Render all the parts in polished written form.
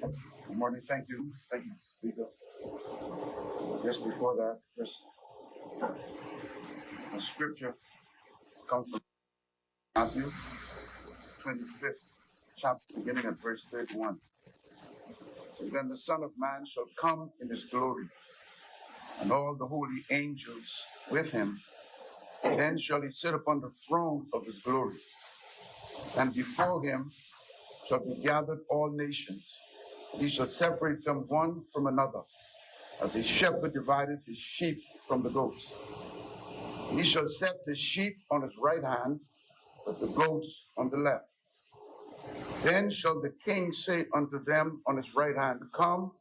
Good morning. Thank you. Thank you, Speaker. Just before that, just a scripture comes from Matthew 25th chapter, beginning at verse 31. So then the Son of Man shall come in his glory, and all the holy angels with him. Then shall he sit upon the throne of his glory, and before him shall be gathered all nations. He shall separate them one from another, as a shepherd divideth his sheep from the goats. He shall set the sheep on his right hand, but the goats on the left. Then shall the king say unto them on his right hand, Come,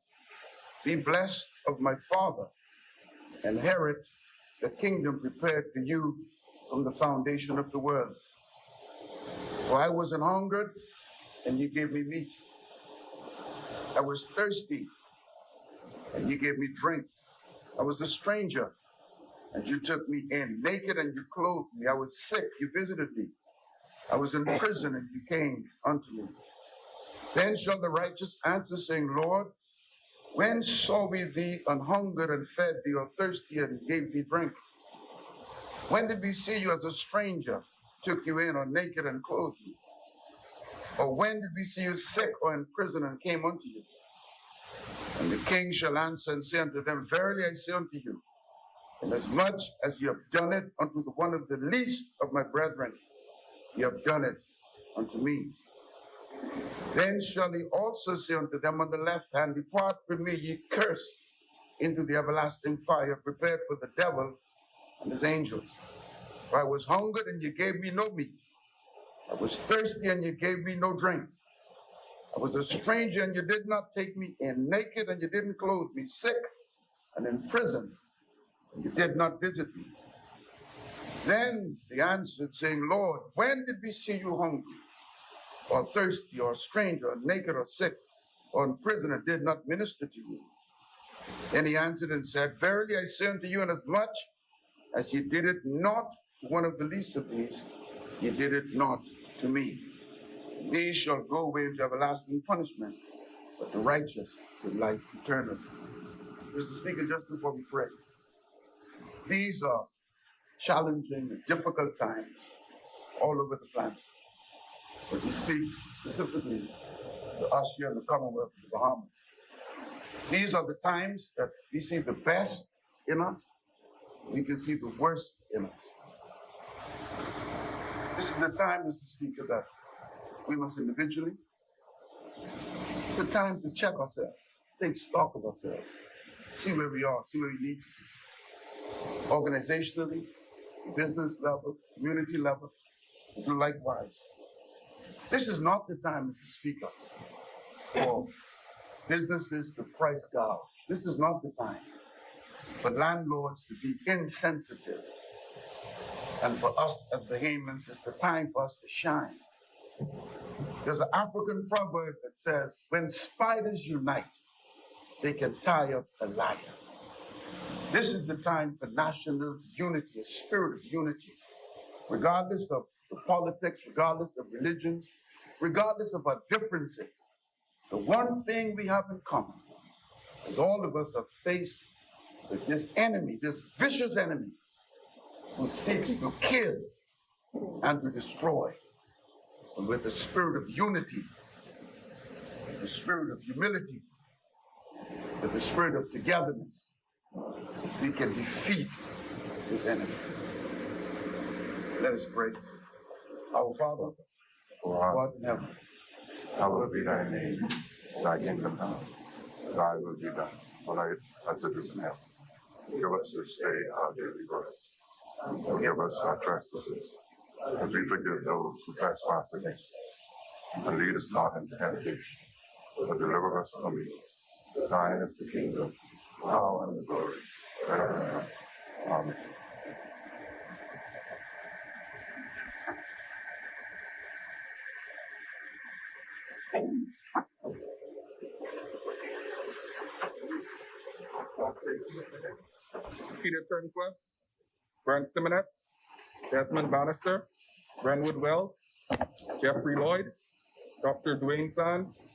be blessed of my Father, inherit the kingdom prepared for you from the foundation of the world. For I was an hungered, and you gave me meat. I was thirsty, and you gave me drink. I was a stranger, and you took me in. Naked, and you clothed me. I was sick, you visited me. I was in prison, and you came unto me. Then shall the righteous answer, saying, Lord, when saw we thee an hungered and fed thee, or thirsty and gave thee drink? When did we see you as a stranger, took you in, or naked and clothed you? Or when did we see you sick or in prison and came unto you? And the king shall answer and say unto them, Verily I say unto you, inasmuch as you have done it unto the one of the least of my brethren, you have done it unto me. Then shall he also say unto them on the left hand, Depart from me, ye cursed, into the everlasting fire, prepared for the devil and his angels. For I was hungered, and you gave me no meat. I was thirsty, and you gave me no drink. I was a stranger, and you did not take me in. Naked, and you didn't clothe me. Sick, and in prison, and you did not visit me. Then they answered, saying, Lord, when did we see you hungry, or thirsty, or stranger, or naked, or sick, or in prison, and did not minister to you? Then he answered and said, Verily I say unto you, inasmuch as ye did it not to one of the least of these, ye did it not to me. These shall go away into everlasting punishment, but the righteous to life eternal. Mr. Speaker, just before we pray, these are challenging and difficult times all over the planet. But we speak specifically to us here in the Commonwealth of the Bahamas. These are the times that we see the best in us, we can see the worst in us. This is the time, Mr. Speaker, that we must individually, it's a time to check ourselves, take stock of ourselves, see where we are, see where we need to be. Organizationally, business level, community level, do likewise. This is not the time, Mr. Speaker, for businesses to price gouge. This is not the time for landlords to be insensitive. And for us as Bahamians, it's the time for us to shine. There's an African proverb that says, when spiders unite, they can tie up a lion. This is the time for national unity, a spirit of unity, regardless of the politics, regardless of religions, regardless of our differences. The one thing we have in common is all of us are faced with this enemy, this vicious enemy, who seeks to kill and to destroy. And with the spirit of unity, the spirit of humility, with the spirit of togetherness, we can defeat this enemy. Let us pray. Our Father, who art in heaven, hallowed be thy name. Thy kingdom come, thy will be done on earth as it is in heaven. Give us this day our daily bread, and forgive us our trespasses, as we forgive those who trespass against us. And lead us not into temptation, but deliver us from evil. Thine is the kingdom, the power, and the glory forever. Amen. Peter Turnquist, Brent Simonet, Desmond Bannister, Brentwood Wells, Jeffrey Lloyd, Dr. Dwayne Sands,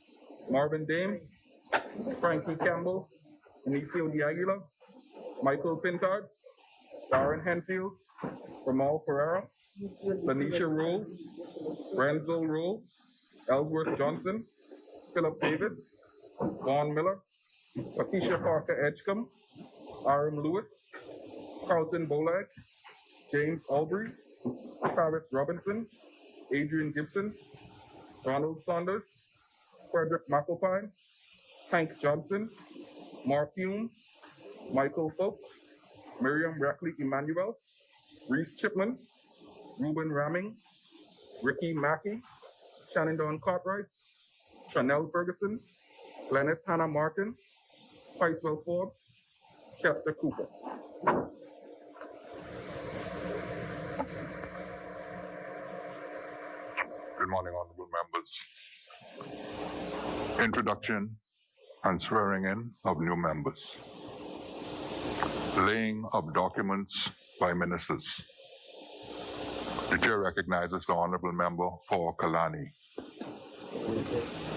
Marvin Dames, Frankie Campbell, Inicio de Aguila, Michael Pintard, Darren Henfield, Ramal Pereira, Lanisha Rule, Renzo Rule, Ellsworth Johnson, Philip David, Vaughn Miller, Patricia Parker Edgecombe, Aram Lewis, Carlton Bolag, James Albury, Travis Robinson, Adrian Gibson, Ronald Saunders, Frederick McAlpine, Hank Johnson, Mark Hume, Michael Folks, Miriam Rackley Emmanuel, Reese Chipman, Ruben Ramming, Ricky Mackey, Shannon Dawn Cartwright, Chanel Ferguson, Glennis Hannah Martin, Picewell Forbes, Chester Cooper. Good morning, honorable members. Introduction and swearing in of new members. Laying of documents by ministers. The chair recognizes the honorable member for Kalani.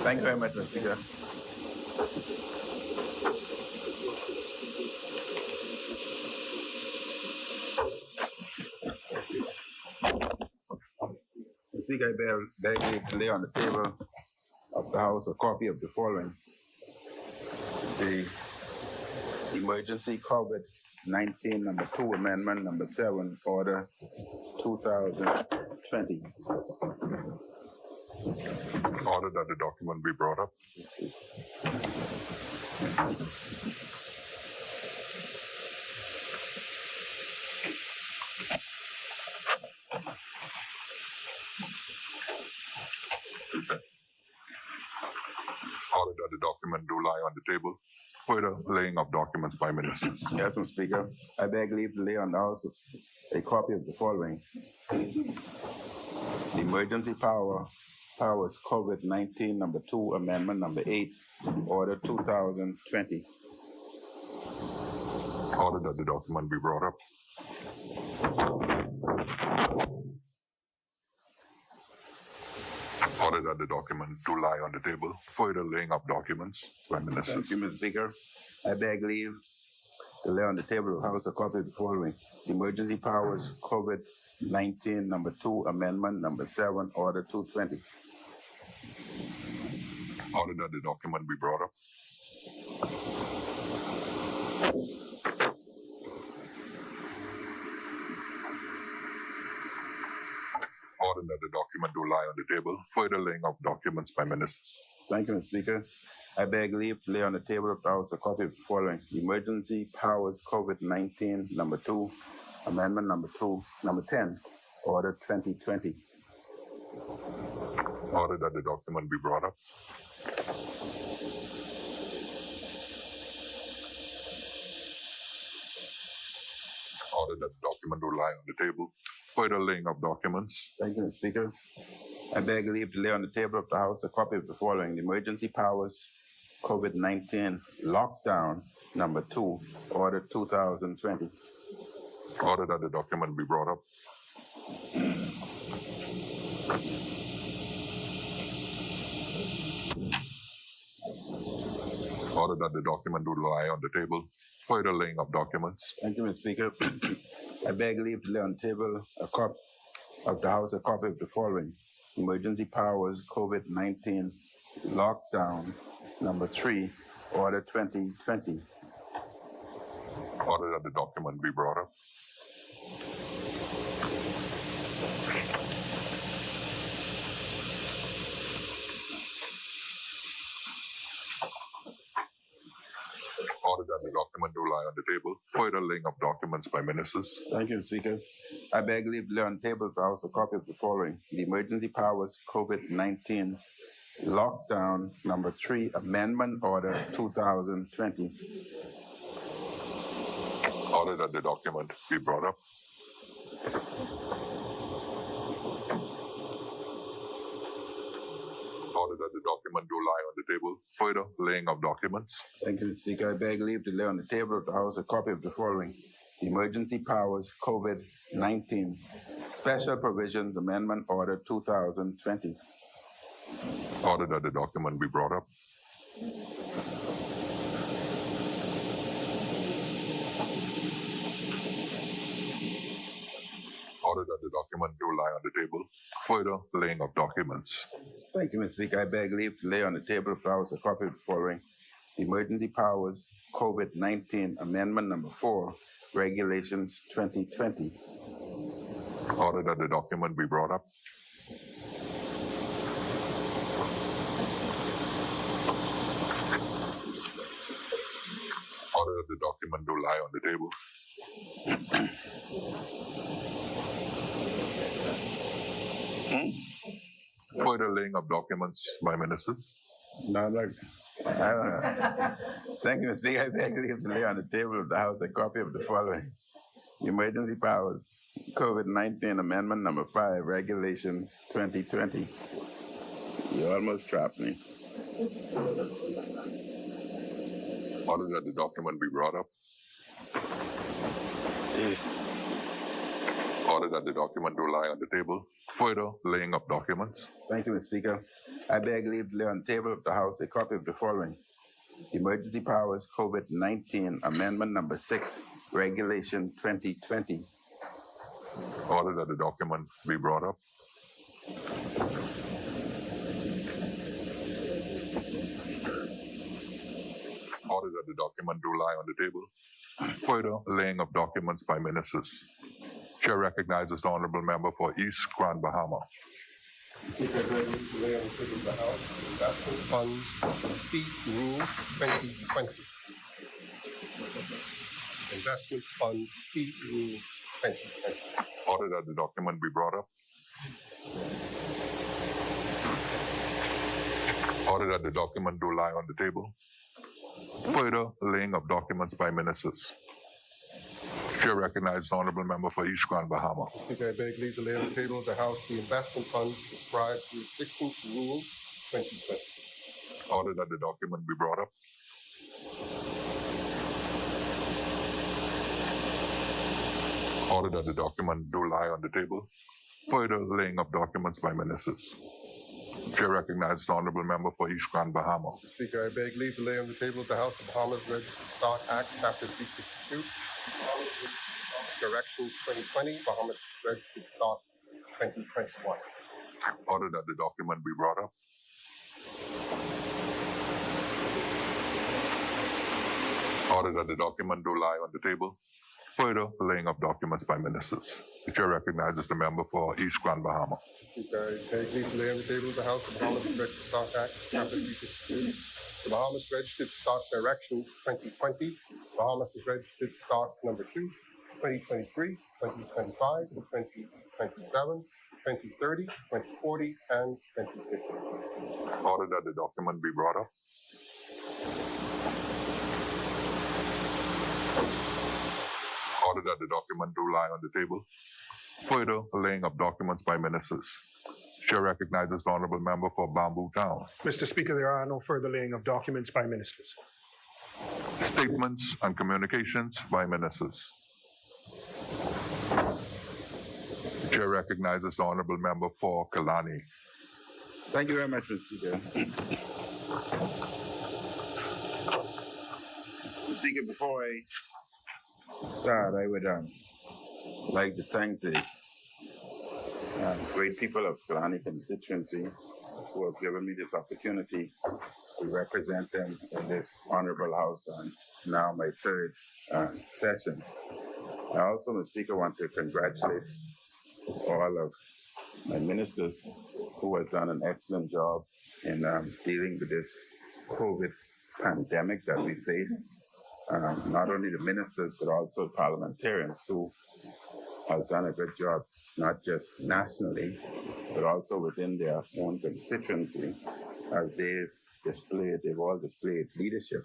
Thank you very much, Mr. Speaker. Mr. Speaker, I beg you to lay on the table of the House a copy of the following. The Emergency COVID-19 number 2 Amendment number 7 Order 2020. Order that the document be brought up. Order that the document do lie on the table. Further laying of documents by ministers. Yes, Mr. Speaker. I beg leave to lay on the House a copy of the following. The Emergency Powers COVID-19 number 2 Amendment number 8 Order 2020. Order that the document be brought up. Order that the document do lie on the table. Further laying of documents by ministers. Thank you, Mr. Speaker. I beg leave to lay on the table of the House a copy of the following. The Emergency Powers COVID-19 number 2 Amendment number 7 Order 220. Order that the document be brought up. Order that the document do lie on the table. Further laying of documents by ministers. Thank you, Mr. Speaker. I beg leave to lay on the table of the House a copy of the following. The Emergency Powers COVID-19 number 2 Amendment number 10 Order 2020. Order that the document be brought up. Order that the document do lie on the table. Further laying of documents. Thank you, Mr. Speaker. I beg leave to lay on the table of the House a copy of the following. The Emergency Powers COVID-19 Lockdown number 2 Order 2020. Order that the document be brought up. Order that the document do lie on the table. Further laying of documents. Thank you, Mr. Speaker. I beg leave to lay on the table a copy of the House a copy of the following. Emergency Powers COVID-19 Lockdown number 3 Order 2020. Order that the document be brought up. Order that the document do lie on the table. Further laying of documents by ministers. Thank you, Speaker. I beg leave to lay on the table of the House a copy of the following. The Emergency Powers COVID-19 Lockdown number 3 Amendment Order 2020. Order that the document be brought up. Order that the document do lie on the table. Further laying of documents. Thank you, Mr. Speaker. I beg leave to lay on the table of the House a copy of the following. The Emergency Powers COVID-19 Special Provisions Amendment Order 2020. Order that the document be brought up. Order that the document do lie on the table. Further laying of documents. Thank you, Mr. Speaker. I beg leave to lay on the table of the House a copy of the following Emergency Powers COVID-19 Amendment Number 4, Regulations 2020. Order that the document be brought up. Order that the document do lie on the table. Further laying of documents by ministers. No, look. Thank you, Mr. Speaker. I beg leave to lay on the table of the House a copy of the following Emergency Powers COVID-19 Amendment Number 5, Regulations 2020. You almost trapped me. Order that the document be brought up. Order that the document do lie on the table. Further laying of documents. Thank you, Mr. Speaker. I beg leave to lay on the table of the House a copy of the following Emergency Powers COVID-19 Amendment Number 6, Regulation 2020. Order that the document be brought up. Order that the document do lie on the table. Further laying of documents by ministers. Chair recognizes the honorable member for East Grand Bahama. Speaker, I beg leave to lay on the table of the House Investment Funds Fee Rule 2020. Investment Funds Fee Rule 2020. Order that the document be brought up. Order that the document do lie on the table. Further laying of documents by ministers. Chair recognizes the honorable member for East Grand Bahama. Speaker, I beg leave to lay on the table of the House the Investment Funds Prescribed Jurisdictions Rule 2020. Order that the document be brought up. Order that the document do lie on the table. Further laying of documents by ministers. Chair recognizes the honorable member for East Grand Bahama. Speaker, I beg leave to lay on the table of the House the Bahamas Registered Stock Act, Chapter 362, Corrections 2020, Bahamas Registered Stock 2021. Order that the document be brought up. Order that the document do lie on the table. Further laying of documents by ministers. The chair recognizes the member for East Grand Bahama. Speaker, I beg leave to lay on the table of the House the Bahamas Registered Stock Act, Chapter 362, the Bahamas Registered Stock Directions 2020, Bahamas Registered Stock Number 2, 2023, 2025, 2027, 2030, 2040, and 2050. Order that the document be brought up. Order that the document do lie on the table. Further laying of documents by ministers. Chair recognizes the honorable member for Bamboo Town. Mr. Speaker, there are no further laying of documents by ministers. Statements and communications by ministers. Chair recognizes the honorable member for Kalani. Thank you very much, Mr. Speaker. Mr. Speaker, before I start, I would like to thank the great people of Kalani constituency who have given me this opportunity to represent them in this honorable house on now my third session. I also, Mr. Speaker, want to congratulate all of my ministers who has done an excellent job in dealing with this COVID pandemic that we face. Not only the ministers, but also parliamentarians who has done a good job, not just nationally, but also within their own constituency, as they've all displayed leadership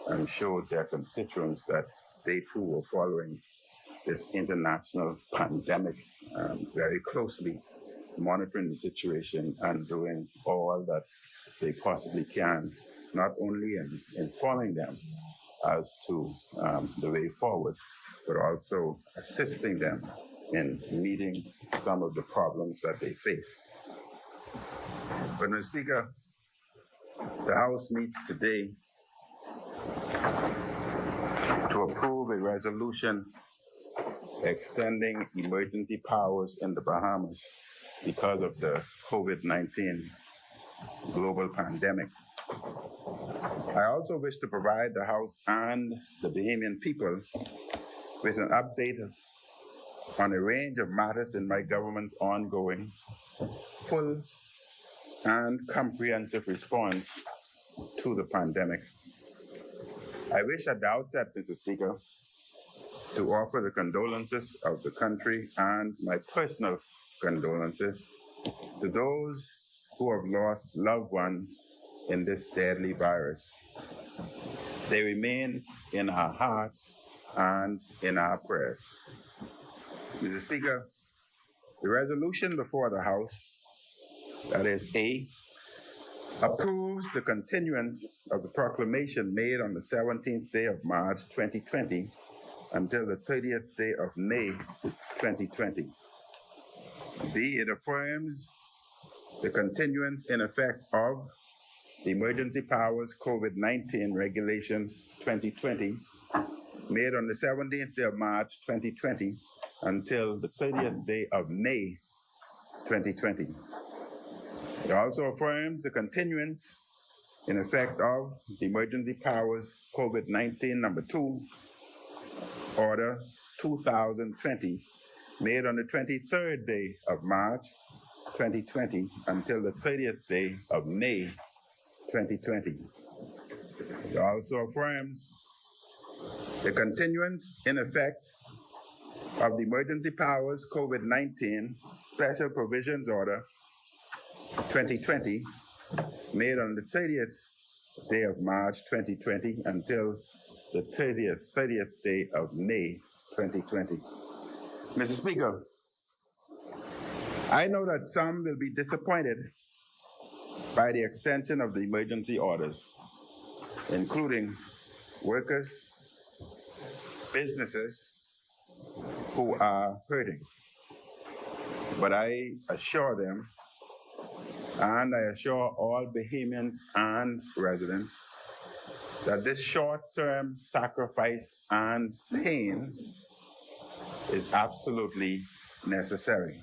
and showed their constituents that they too were following this international pandemic very closely, monitoring the situation and doing all that they possibly can, not only in informing them as to the way forward, but also assisting them in meeting some of the problems that they face. But Mr. Speaker, the House meets today to approve a resolution extending emergency powers in the Bahamas because of the COVID-19 global pandemic. I also wish to provide the House and the Bahamian people with an update on a range of matters in my government's ongoing, full, and comprehensive response to the pandemic. I wish at the outset, Mr. Speaker, to offer the condolences of the country and my personal condolences to those who have lost loved ones in this deadly virus. They remain in our hearts and in our prayers. Mr. Speaker, the resolution before the House, that is A, approves the continuance of the proclamation made on the 17th day of March 2020 until the 30th day of May 2020. B, it affirms the continuance in effect of the Emergency Powers COVID-19 Regulations 2020 made on the 17th day of March 2020 until the 30th day of May 2020. It also affirms the continuance in effect of the Emergency Powers COVID-19 number 2, Order 2020, made on the 23rd day of March 2020 until the 30th day of May 2020. It also affirms the continuance in effect of the Emergency Powers COVID-19 Special Provisions Order 2020, made on the 30th day of March 2020 until the 30th day of May 2020. Mr. Speaker, I know that some will be disappointed by the extension of the emergency orders, including workers, businesses who are hurting. But I assure them, and I assure all Bahamians and residents, that this short-term sacrifice and pain is absolutely necessary.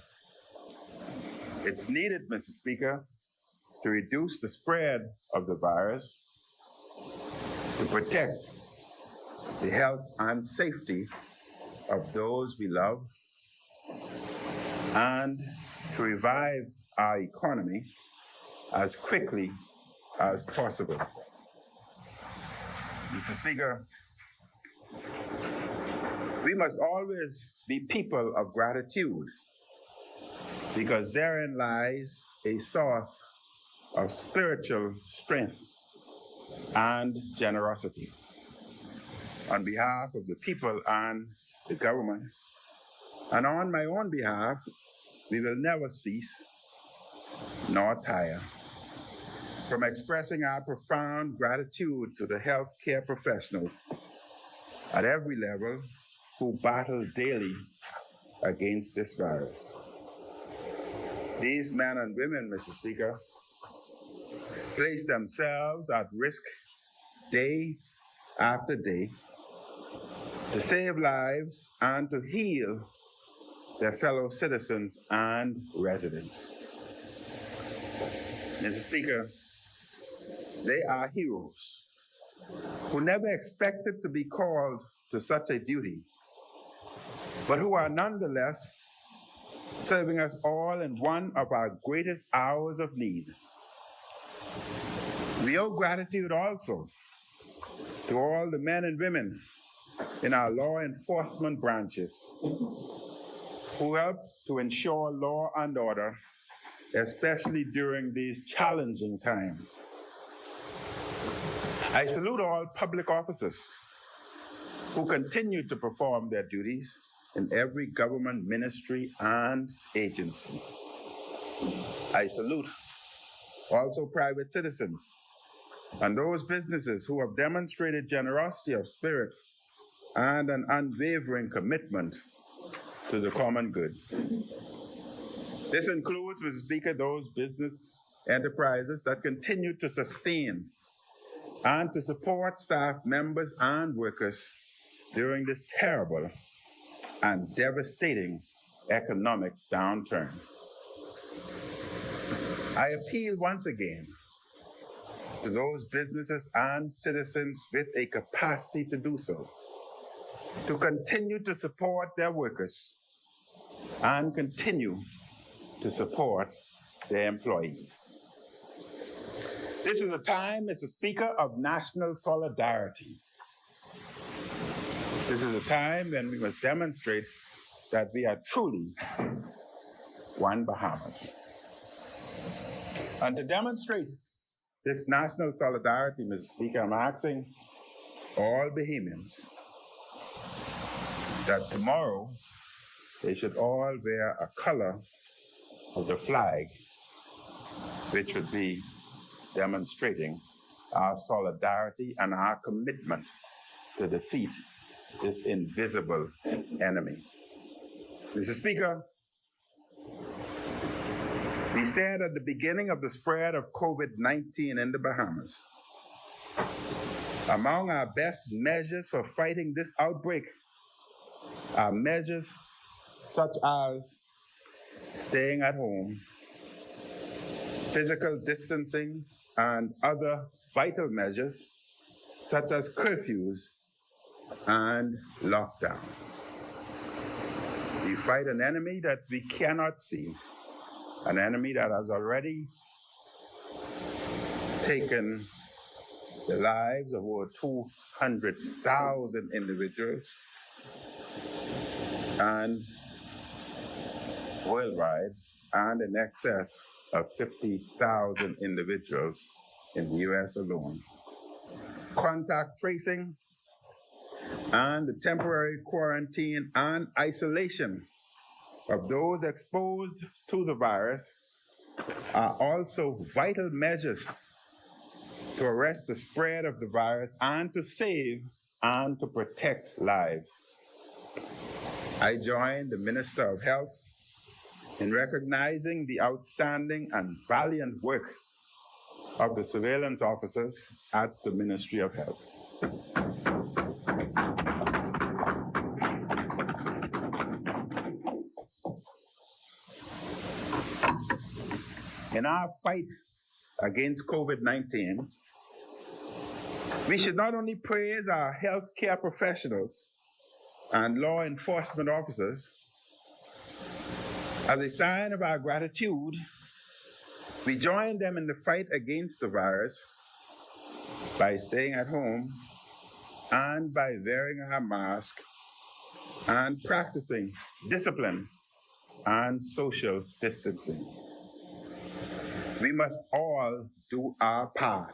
It's needed, Mr. Speaker, to reduce the spread of the virus, to protect the health and safety of those we love, and to revive our economy as quickly as possible. Mr. Speaker, we must always be people of gratitude, because therein lies a source of spiritual strength and generosity. On behalf of the people and the government, and on my own behalf, we will never cease nor tire from expressing our profound gratitude to the healthcare professionals at every level who battle daily against this virus. These men and women, Mr. Speaker, place themselves at risk day after day to save lives and to heal their fellow citizens and residents. Mr. Speaker, they are heroes who never expected to be called to such a duty, but who are nonetheless serving us all in one of our greatest hours of need. We owe gratitude also to all the men and women in our law enforcement branches who help to ensure law and order, especially during these challenging times. I salute all public officers who continue to perform their duties in every government ministry and agency. I salute also private citizens and those businesses who have demonstrated generosity of spirit and an unwavering commitment to the common good. This includes, Mr. Speaker, those business enterprises that continue to sustain and to support staff members and workers during this terrible and devastating economic downturn. I appeal once again to those businesses and citizens with a capacity to do so, to continue to support their workers and continue to support their employees. This is a time, Mr. Speaker, of national solidarity. This is a time when we must demonstrate that we are truly one Bahamas. And to demonstrate this national solidarity, Mr. Speaker, I'm asking all Bahamians that tomorrow they should all wear a color of the flag, which would be demonstrating our solidarity and our commitment to defeat this invisible enemy. Mr. Speaker, we stand at the beginning of the spread of COVID-19 in the Bahamas. Among our best measures for fighting this outbreak are measures such as staying at home, physical distancing, and other vital measures such as curfews and lockdowns. We fight an enemy that we cannot see, an enemy that has already taken the lives of over 200,000 individuals and worldwide, and in excess of 50,000 individuals in the US alone. Contact tracing and the temporary quarantine and isolation of those exposed to the virus are also vital measures to arrest the spread of the virus and to save and to protect lives. I join the Minister of Health in recognizing the outstanding and valiant work of the surveillance officers at the Ministry of Health. In our fight against COVID-19, we should not only praise our healthcare professionals and law enforcement officers. As a sign of our gratitude, we join them in the fight against the virus by staying at home and by wearing our mask and practicing discipline and social distancing. We must all do our part.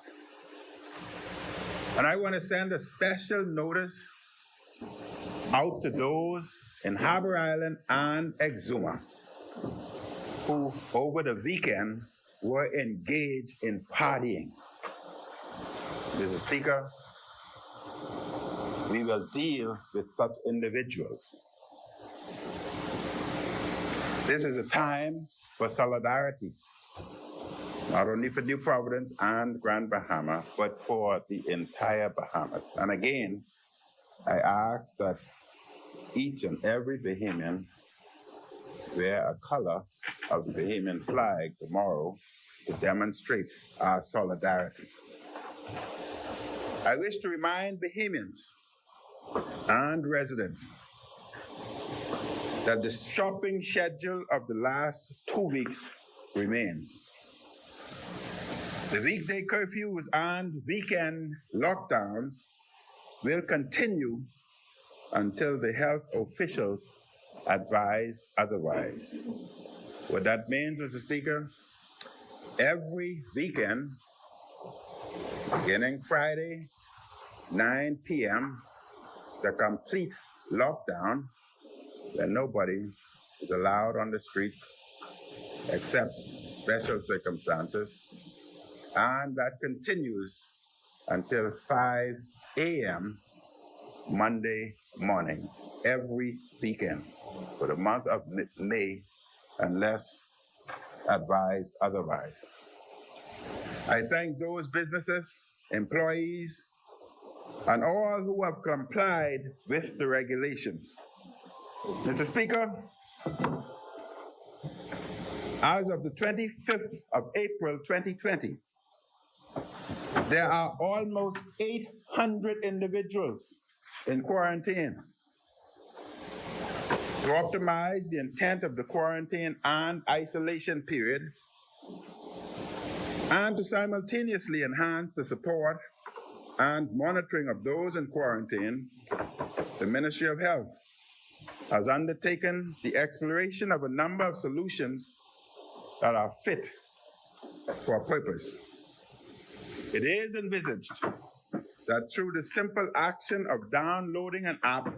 And I want to send a special notice out to those in Harbor Island and Exuma who over the weekend were engaged in partying. Mr. Speaker, we will deal with such individuals. This is a time for solidarity, not only for New Providence and Grand Bahama, but for the entire Bahamas. And again, I ask that each and every Bahamian wear a color of the Bahamian flag tomorrow to demonstrate our solidarity. I wish to remind Bahamians and residents that the shopping schedule of the last 2 weeks remains. The weekday curfews and weekend lockdowns will continue until the health officials advise otherwise. What that means, Mr. Speaker, every weekend, beginning Friday, 9 p.m., the complete lockdown, where nobody is allowed on the streets except special circumstances, and that continues until 5 a.m. Monday morning, every weekend for the month of May, unless advised otherwise. I thank those businesses, employees, and all who have complied with the regulations. Mr. Speaker, as of the 25th of April 2020, there are almost 800 individuals in quarantine. To optimize the intent of the quarantine and isolation period, and to simultaneously enhance the support and monitoring of those in quarantine, the Ministry of Health has undertaken the exploration of a number of solutions that are fit for a purpose. It is envisaged that through the simple action of downloading an app,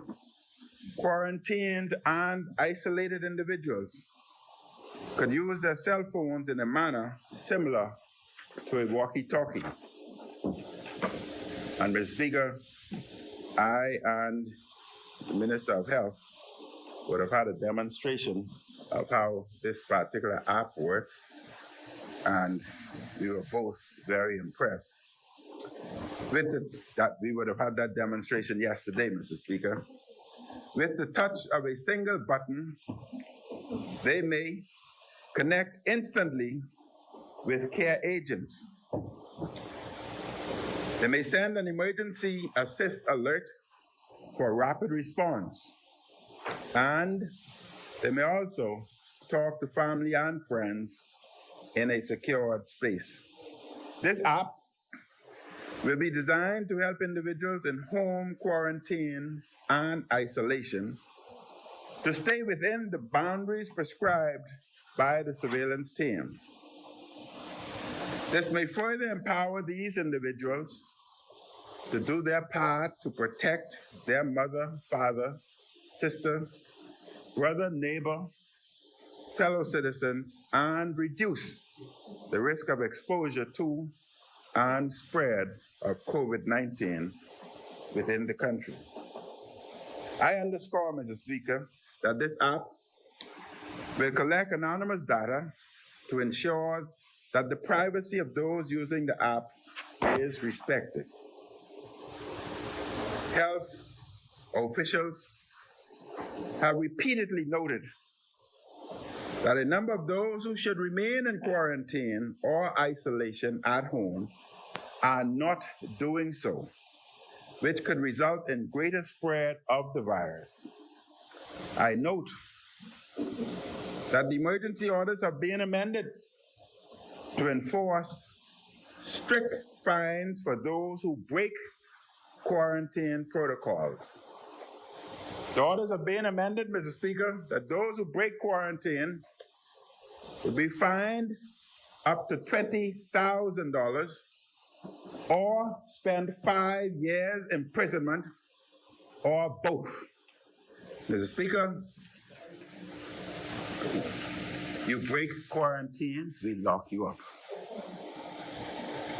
quarantined and isolated individuals could use their cell phones in a manner similar to a walkie-talkie. And Mr. Speaker, I and the Minister of Health would have had a demonstration of how this particular app works, and we were both very impressed with that. We would have had that demonstration yesterday, Mr. Speaker. With the touch of a single button, they may connect instantly with care agents. They may send an emergency assist alert for rapid response, and they may also talk to family and friends in a secured space. This app will be designed to help individuals in home quarantine and isolation to stay within the boundaries prescribed by the surveillance team. This may further empower these individuals to do their part to protect their mother, father, sister, brother, neighbor, fellow citizens, and reduce the risk of exposure to and spread of COVID-19 within the country. I underscore, Mr. Speaker, that this app will collect anonymous data to ensure that the privacy of those using the app is respected. Health officials have repeatedly noted that a number of those who should remain in quarantine or isolation at home are not doing so, which could result in greater spread of the virus. I note that the emergency orders are being amended to enforce strict fines for those who break quarantine protocols. The orders are being amended, Mr. Speaker, that those who break quarantine will be fined up to $20,000 or spend 5 years imprisonment or both. Mr. Speaker, you break quarantine, we lock you up.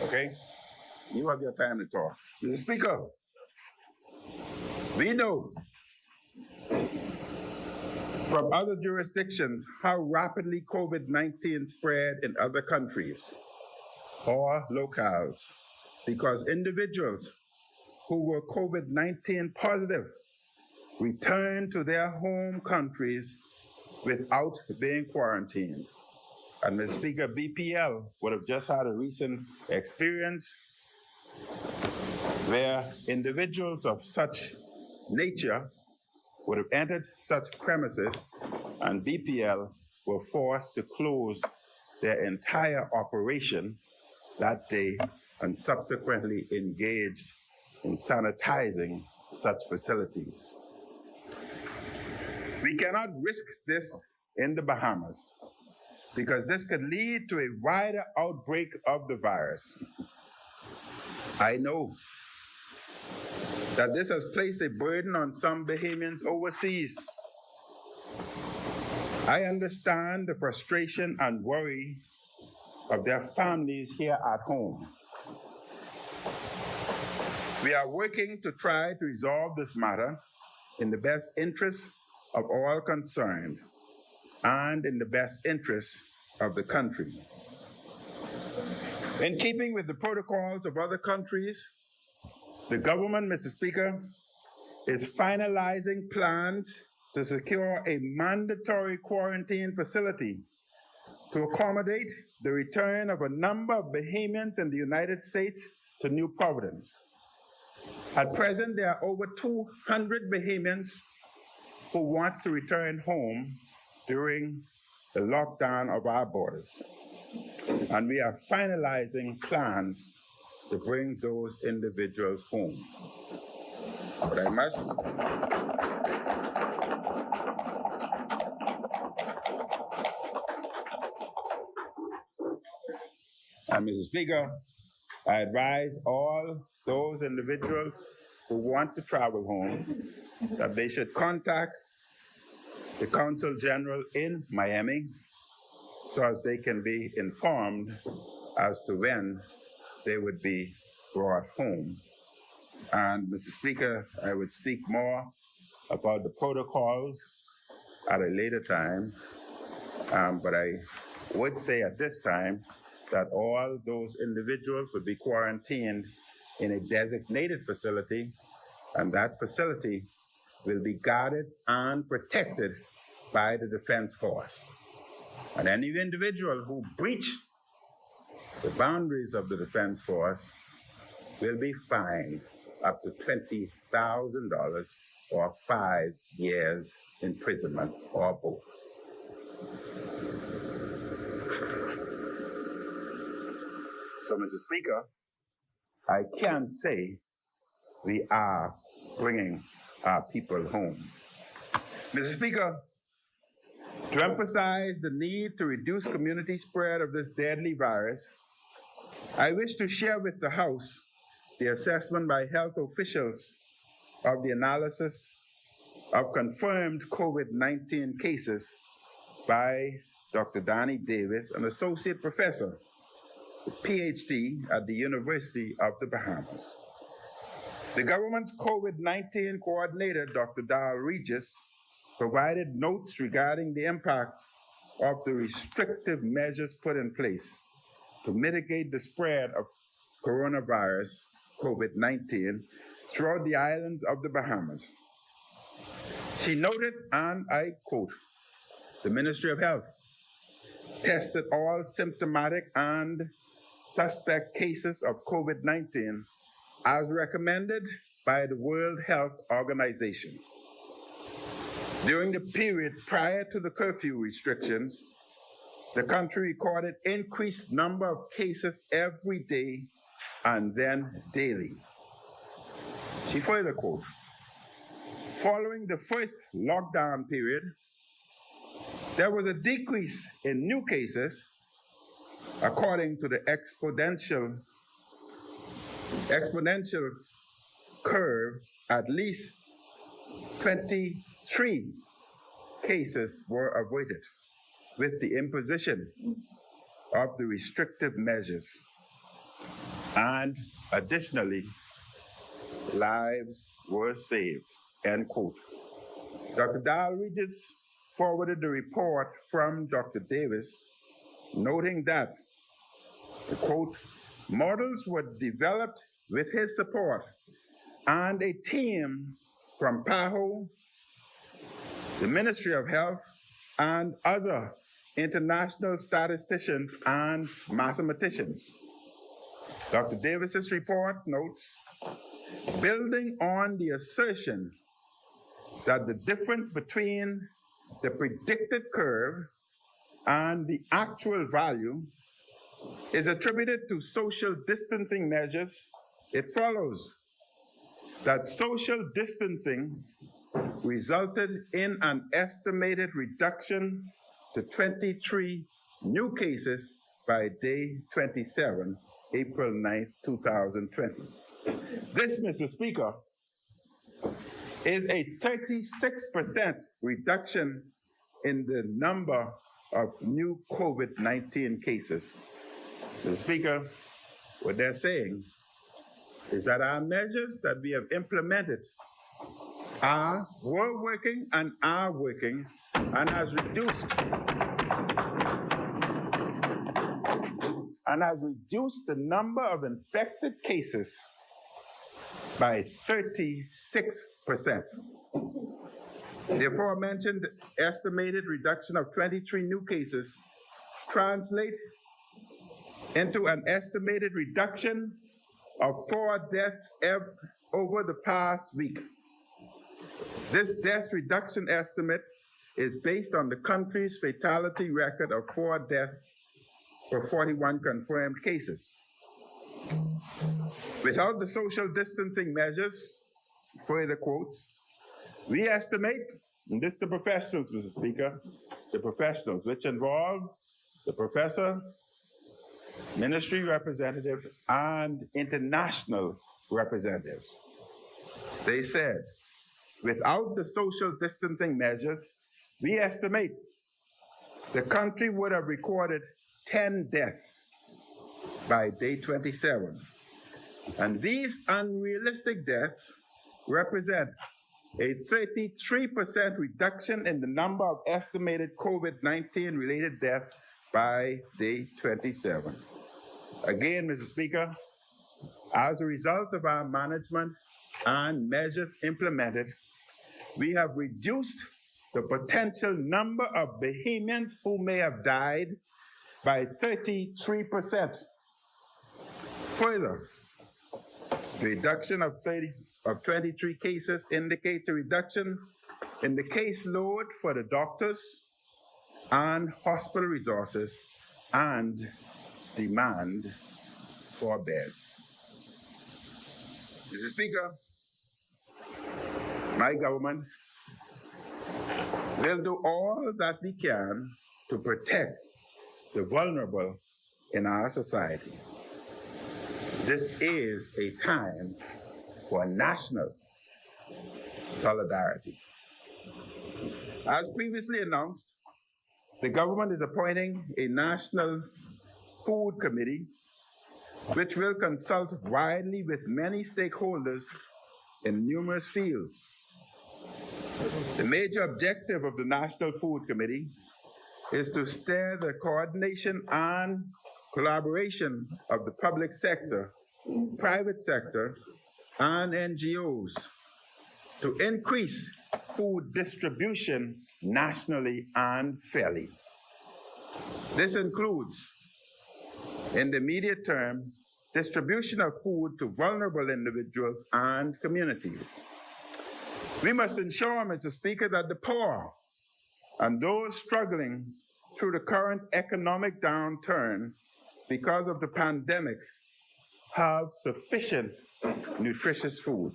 Okay? You have your time to talk. Mr. Speaker, we know from other jurisdictions how rapidly COVID-19 spread in other countries or locales because individuals who were COVID-19 positive returned to their home countries without being quarantined. And Mr. Speaker, BPL would have just had a recent experience where individuals of such nature would have entered such premises and BPL were forced to close their entire operation that day and subsequently engaged in sanitizing such facilities. We cannot risk this in the Bahamas because this could lead to a wider outbreak of the virus. I know that this has placed a burden on some Bahamians overseas. I understand the frustration and worry of their families here at home. We are working to try to resolve this matter in the best interest of all concerned and in the best interest of the country. In keeping with the protocols of other countries, the government, Mr. Speaker, is finalizing plans to secure a mandatory quarantine facility to accommodate the return of a number of Bahamians in the United States to New Providence. At present, there are over 200 Bahamians who want to return home during the lockdown of our borders. And we are finalizing plans to bring those individuals home. But I must Mr. Speaker, I advise all those individuals who want to travel home that they should contact the Consul General in Miami so as they can be informed as to when they would be brought home. And Mr. Speaker, I would speak more about the protocols at a later time, but I would say at this time that all those individuals would be quarantined in a designated facility, and that facility will be guarded and protected by the Defense Force. And any individual who breach the boundaries of the Defense Force will be fined up to $20,000 or 5 years imprisonment or both. So, Mr. Speaker, I can say we are bringing our people home. Mr. Speaker, to emphasize the need to reduce community spread of this deadly virus, I wish to share with the House the assessment by health officials of the analysis of confirmed COVID-19 cases by Dr. Donnie Davis, an associate professor, PhD at the University of the Bahamas. The government's COVID-19 coordinator, Dr. Dal Regis, provided notes regarding the impact of the restrictive measures put in place to mitigate the spread of coronavirus, COVID-19, throughout the islands of the Bahamas. She noted, and I quote, "The Ministry of Health tested all symptomatic and suspect cases of COVID-19 as recommended by the World Health Organization. During the period prior to the curfew restrictions, the country recorded increased number of cases every day and then daily." She further quote, "Following the first lockdown period, there was a decrease in new cases according to the exponential curve. At least 23 cases were avoided with the imposition of the restrictive measures. And additionally, lives were saved," end quote. Dr. Dal Regis forwarded the report from Dr. Davis, noting that, quote, "models were developed with his support and a team from PAHO, the Ministry of Health, and other international statisticians and mathematicians." Dr. Davis's report notes, "Building on the assertion that the difference between the predicted curve and the actual value is attributed to social distancing measures, it follows that social distancing resulted in an estimated reduction to 23 new cases by day 27, April 9th, 2020. This, Mr. Speaker, is a 36% reduction in the number of new COVID-19 cases. Mr. Speaker, what they're saying is that our measures that we have implemented were working and are working and has reduced and has reduced the number of infected cases by 36%. The aforementioned estimated reduction of 23 new cases translate into an estimated reduction of 4 deaths over the past week. This death reduction estimate is based on the country's fatality record of 4 deaths for 41 confirmed cases. Without the social distancing measures, further quotes, we estimate, and this is the professionals, Mr. Speaker, the professionals, which involve the professor, ministry representative, and international representatives. They said, without the social distancing measures, we estimate the country would have recorded 10 deaths by day 27. And these unrealistic deaths represent a 33% reduction in the number of estimated COVID-19 related deaths by day 27. Again, Mr. Speaker, as a result of our management and measures implemented, we have reduced the potential number of Bahamians who may have died by 33%. Further, the reduction of 23 cases indicates a reduction in the caseload for the doctors and hospital resources and demand for beds. Mr. Speaker, my government will do all that we can to protect the vulnerable in our society. This is a time for national solidarity. As previously announced, the government is appointing a national food committee which will consult widely with many stakeholders in numerous fields. The major objective of the National Food Committee is to steer the coordination and collaboration of the public sector, private sector, and NGOs to increase food distribution nationally and fairly. This includes, in the immediate term, distribution of food to vulnerable individuals and communities. We must ensure, Mr. Speaker, that the poor and those struggling through the current economic downturn because of the pandemic have sufficient nutritious food.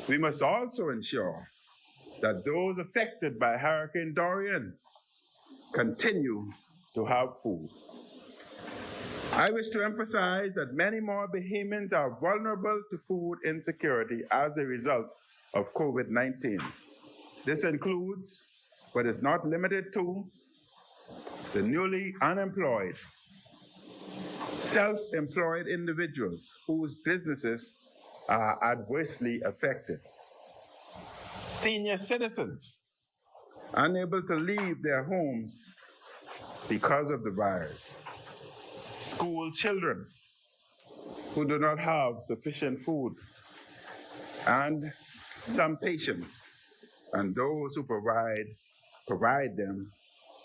We must also ensure that those affected by Hurricane Dorian continue to have food. I wish to emphasize that many more Bahamians are vulnerable to food insecurity as a result of COVID-19. This includes, but is not limited to, the newly unemployed, self-employed individuals whose businesses are adversely affected, senior citizens unable to leave their homes because of the virus, school children who do not have sufficient food, and some patients and those who provide them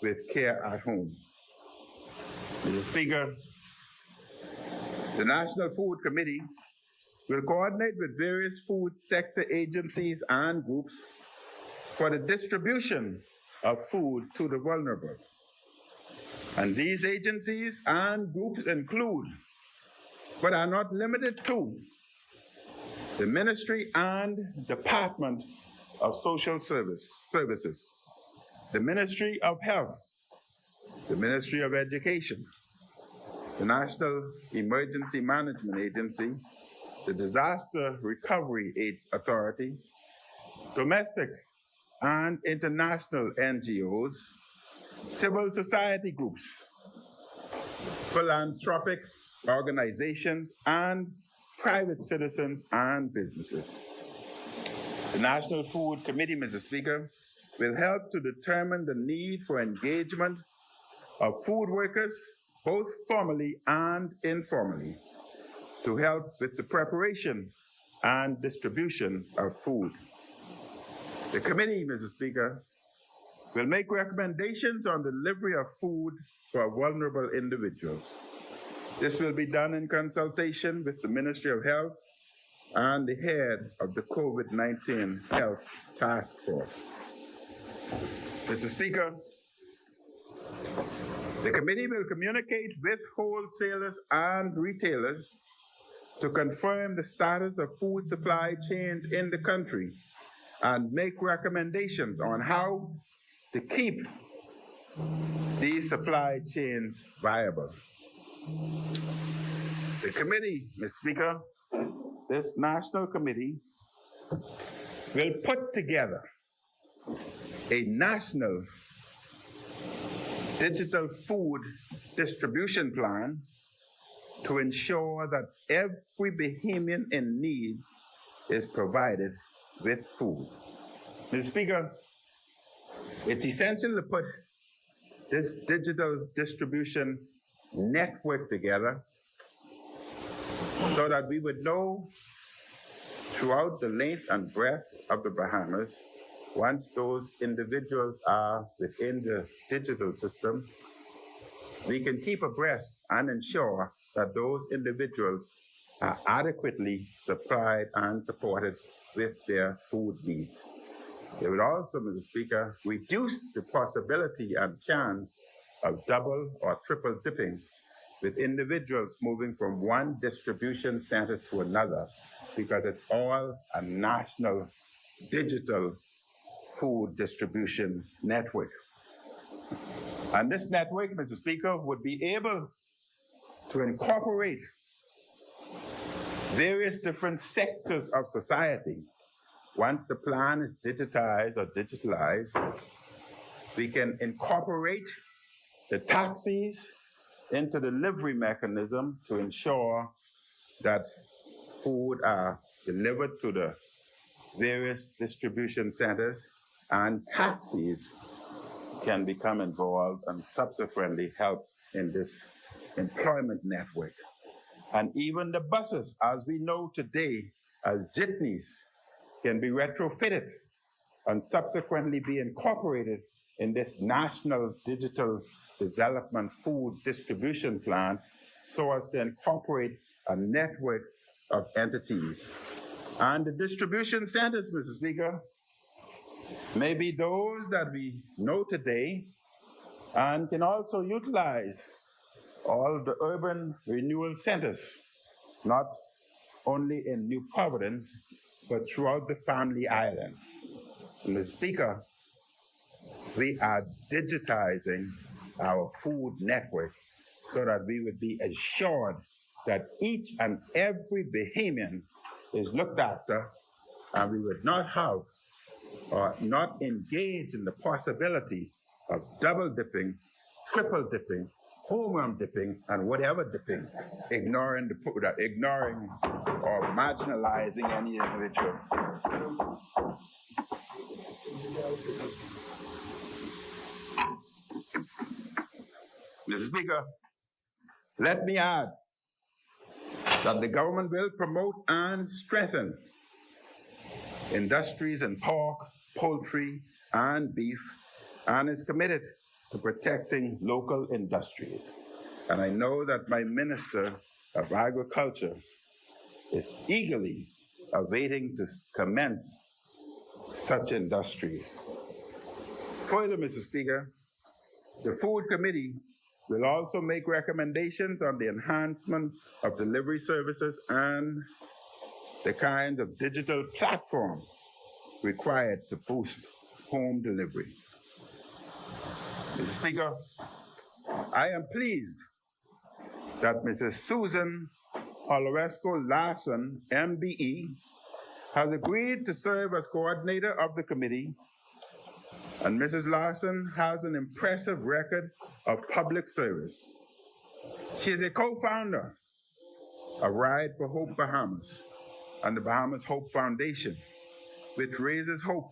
with care at home. Mr. Speaker, the National Food Committee will coordinate with various food sector agencies and groups for the distribution of food to the vulnerable. And these agencies and groups include, but are not limited to, the Ministry and Department of Social Services, the Ministry of Health, the Ministry of Education, the National Emergency Management Agency, the Disaster Recovery Authority, domestic and international NGOs, civil society groups, philanthropic organizations, and private citizens and businesses. The National Food Committee, Mr. Speaker, will help to determine the need for engagement of food workers both formally and informally, to help with the preparation and distribution of food. The committee, Mr. Speaker, will make recommendations on delivery of food for vulnerable individuals. This will be done in consultation with the Ministry of Health and the head of the COVID-19 Health Task Force. Mr. Speaker, the committee will communicate with wholesalers and retailers to confirm the status of food supply chains in the country and make recommendations on how to keep these supply chains viable. The committee, Mr. Speaker, this national committee will put together a national digital food distribution plan to ensure that every Bahamian in need is provided with food. Mr. Speaker, it's essential to put this digital distribution network together so that we would know throughout the length and breadth of the Bahamas, once those individuals are within the digital system, we can keep abreast and ensure that those individuals are adequately supplied and supported with their food needs. It would also, Mr. Speaker, reduce the possibility and chance of double or triple dipping with individuals moving from one distribution center to another, because it's all a national digital food distribution network. And this network, Mr. Speaker, would be able to incorporate various different sectors of society. Once the plan is digitized or digitalized, we can incorporate the taxis into the delivery mechanism to ensure that food are delivered to the various distribution centers, and taxis can become involved and subsequently help in this employment network. And even the buses, as we know today, as jitneys, can be retrofitted and subsequently be incorporated in this national digital development food distribution plan so as to incorporate a network of entities. And the distribution centers, Mr. Speaker, may be those that we know today and can also utilize all the urban renewal centers, not only in New Providence, but throughout the Family Island. And Mr. Speaker, we are digitizing our food network so that we would be assured that each and every Bahamian is looked after, and we would not have or not engage in the possibility of double dipping, triple dipping, home run dipping, and whatever dipping, ignoring or marginalizing any individual. Mr. Speaker, let me add that the government will promote and strengthen industries in pork, poultry, and beef, and is committed to protecting local industries. And I know that my Minister of Agriculture is eagerly awaiting to commence such industries. Further, Mr. Speaker, the Food Committee will also make recommendations on the enhancement of delivery services and the kinds of digital platforms required to boost home delivery. Mr. Speaker, I am pleased that Mrs. Susan Holoresco Larson, MBE, has agreed to serve as coordinator of the committee, and Mrs. Larson has an impressive record of public service. She is a co-founder of Ride for Hope Bahamas and the Bahamas Hope Foundation, which raises hope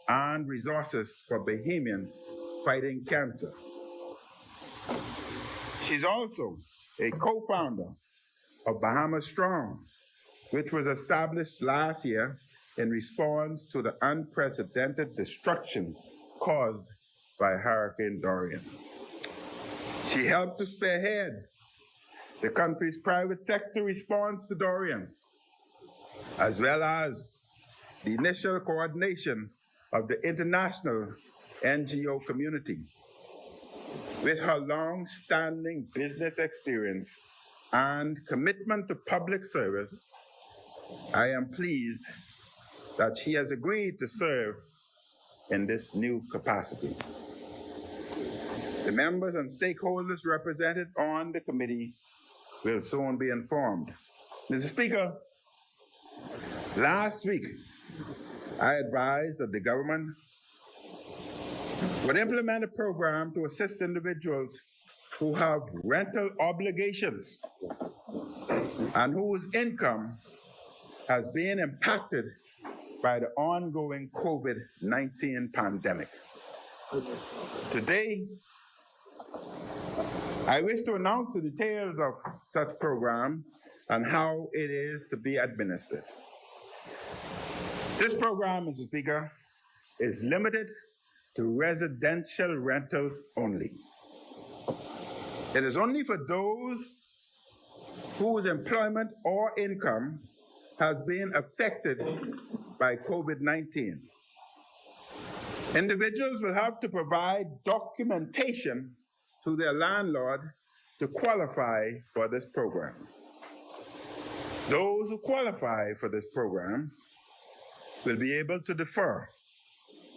and resources for Bahamians fighting cancer. She's also a co-founder of Bahamas Strong, which was established last year in response to the unprecedented destruction caused by Hurricane Dorian. She helped to spearhead the country's private sector response to Dorian, as well as the initial coordination of the international NGO community. With her long-standing business experience and commitment to public service, I am pleased that she has agreed to serve in this new capacity. The members and stakeholders represented on the committee will soon be informed. Mr. Speaker, last week, I advised that the government would implement a program to assist individuals who have rental obligations and whose income has been impacted by the ongoing COVID-19 pandemic. Today, I wish to announce the details of such program and how it is to be administered. This program, Mr. Speaker, is limited to residential rentals only. It is only for those whose employment or income has been affected by COVID-19. Individuals will have to provide documentation to their landlord to qualify for this program. Those who qualify for this program will be able to defer,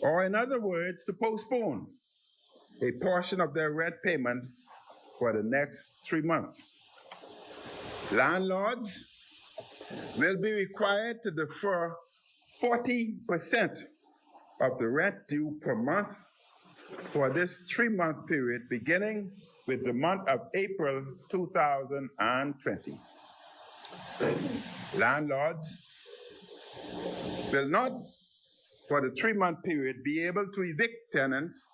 or in other words, to postpone a portion of their rent payment for the next 3 months. Landlords will be required to defer 40% of the rent due per month for this 3-month period, beginning with the month of April 2020. Landlords will not, for the 3-month period, be able to evict tenants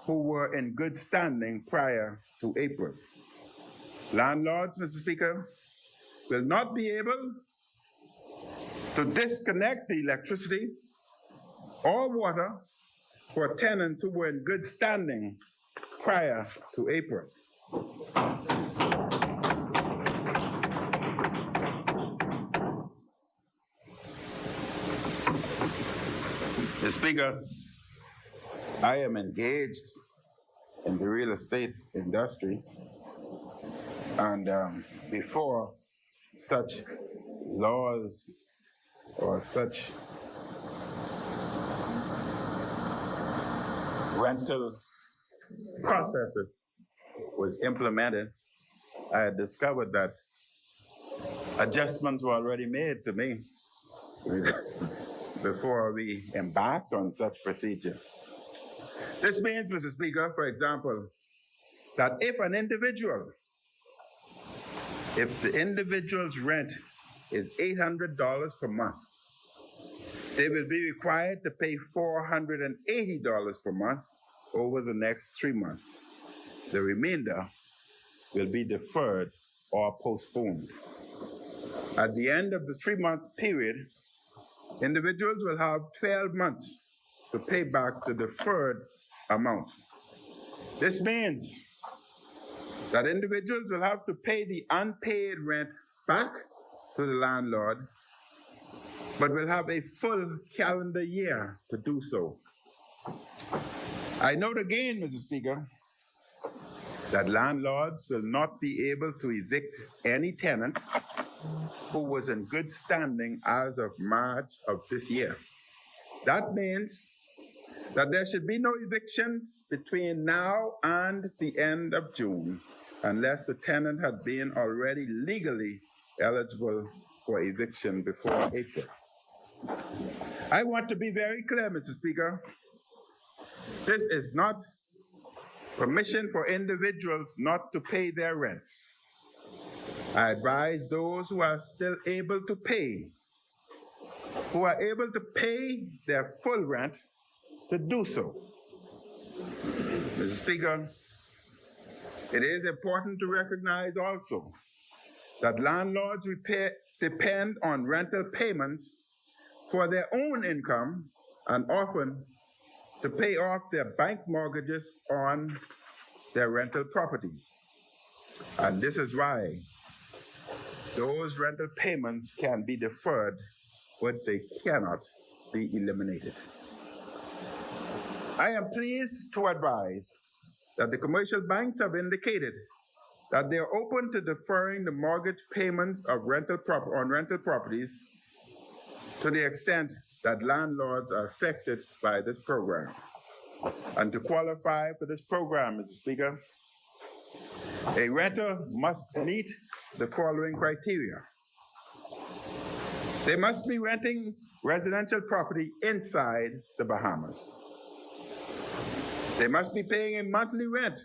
who were in good standing prior to April. Landlords, Mr. Speaker, will not be able to disconnect the electricity or water for tenants who were in good standing prior to April. Mr. Speaker, I am engaged in the real estate industry, and before such laws or such rental processes was implemented, I had discovered that adjustments were already made to me before we embarked on such procedure. This means, Mr. Speaker, for example, that if the individual's rent is $800 per month, they will be required to pay $480 per month over the next 3 months. The remainder will be deferred or postponed. At the end of the 3-month period, individuals will have 12 months to pay back the deferred amount. This means that individuals will have to pay the unpaid rent back to the landlord, but will have a full calendar year to do so. I note again, Mr. Speaker, that landlords will not be able to evict any tenant who was in good standing as of March of this year. That means that there should be no evictions between now and the end of June, unless the tenant had been already legally eligible for eviction before April. I want to be very clear, Mr. Speaker. This is not permission for individuals not to pay their rents. I advise those who are still able to pay, who are able to pay their full rent, to do so. Mr. Speaker, It is important to recognize also that landlords depend on rental payments for their own income and often to pay off their bank mortgages on their rental properties. And this is why those rental payments can be deferred, but they cannot be eliminated. I am pleased to advise that the commercial banks have indicated that they are open to deferring the mortgage payments of rental properties to the extent that landlords are affected by this program. And to qualify for this program, Mr. Speaker, a renter must meet the following criteria. They must be renting residential property inside the Bahamas. They must be paying a monthly rent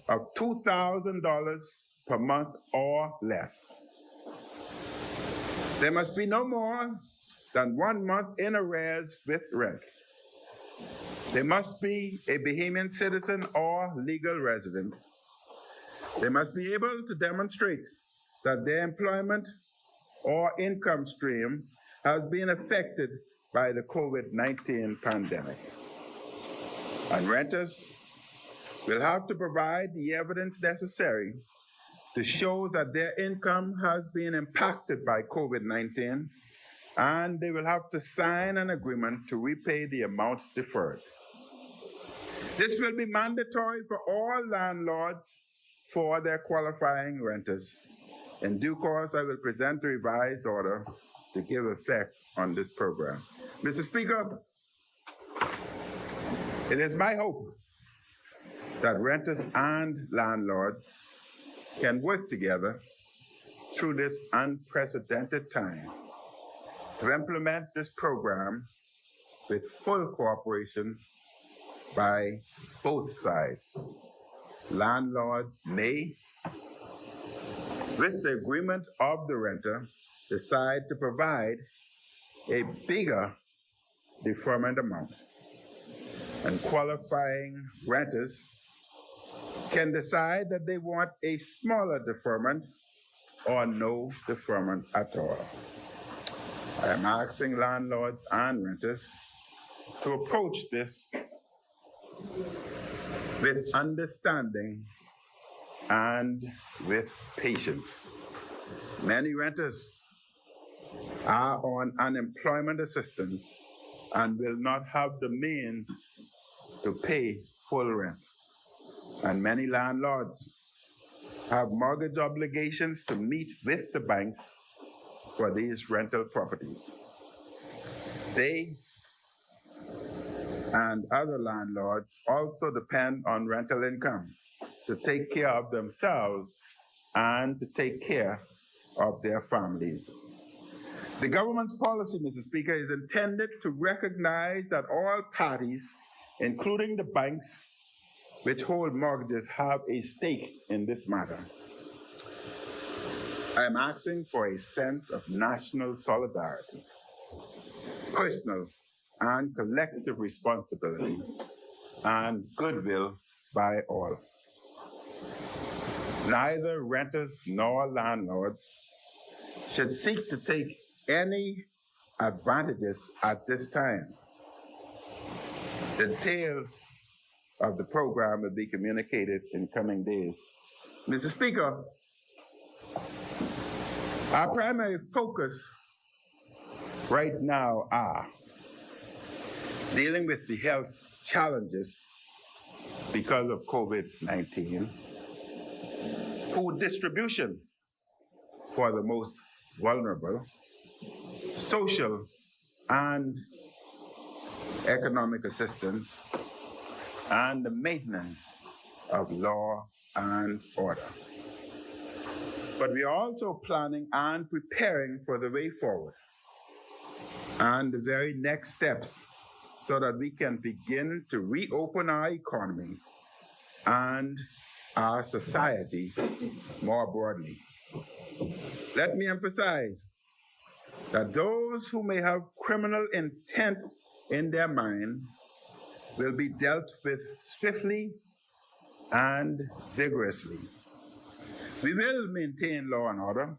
of $2,000 per month or less. There must be no more than 1 month in arrears with rent. They must be a Bahamian citizen or legal resident. They must be able to demonstrate that their employment or income stream has been affected by the COVID-19 pandemic. And renters will have to provide the evidence necessary to show that their income has been impacted by COVID-19, and they will have to sign an agreement to repay the amount deferred. This will be mandatory for all landlords for their qualifying renters. In due course, I will present a revised order to give effect on this program. Mr. Speaker, it is my hope that renters and landlords can work together through this unprecedented time to implement this program with full cooperation by both sides. Landlords may, with the agreement of the renter, decide to provide a bigger deferment amount, and qualifying renters can decide that they want a smaller deferment or no deferment at all. I am asking landlords and renters to approach this with understanding and with patience. Many renters are on unemployment assistance and will not have the means to pay full rent. And many landlords have mortgage obligations to meet with the banks for these rental properties. They and other landlords also depend on rental income to take care of themselves and to take care of their families. The government's policy, Mr. Speaker, is intended to recognize that all parties, including the banks which hold mortgages, have a stake in this matter. I am asking for a sense of national solidarity, personal and collective responsibility, and goodwill by all. Neither renters nor landlords should seek to take any advantages at this time. The details of the program will be communicated in coming days. Mr. Speaker, our primary focus right now are dealing with the health challenges because of COVID-19, food distribution for the most vulnerable, social and economic assistance, and the maintenance of law and order. But we are also planning and preparing for the way forward and the very next steps so that we can begin to reopen our economy and our society more broadly. Let me emphasize that those who may have criminal intent in their mind will be dealt with swiftly and vigorously. We will maintain law and order,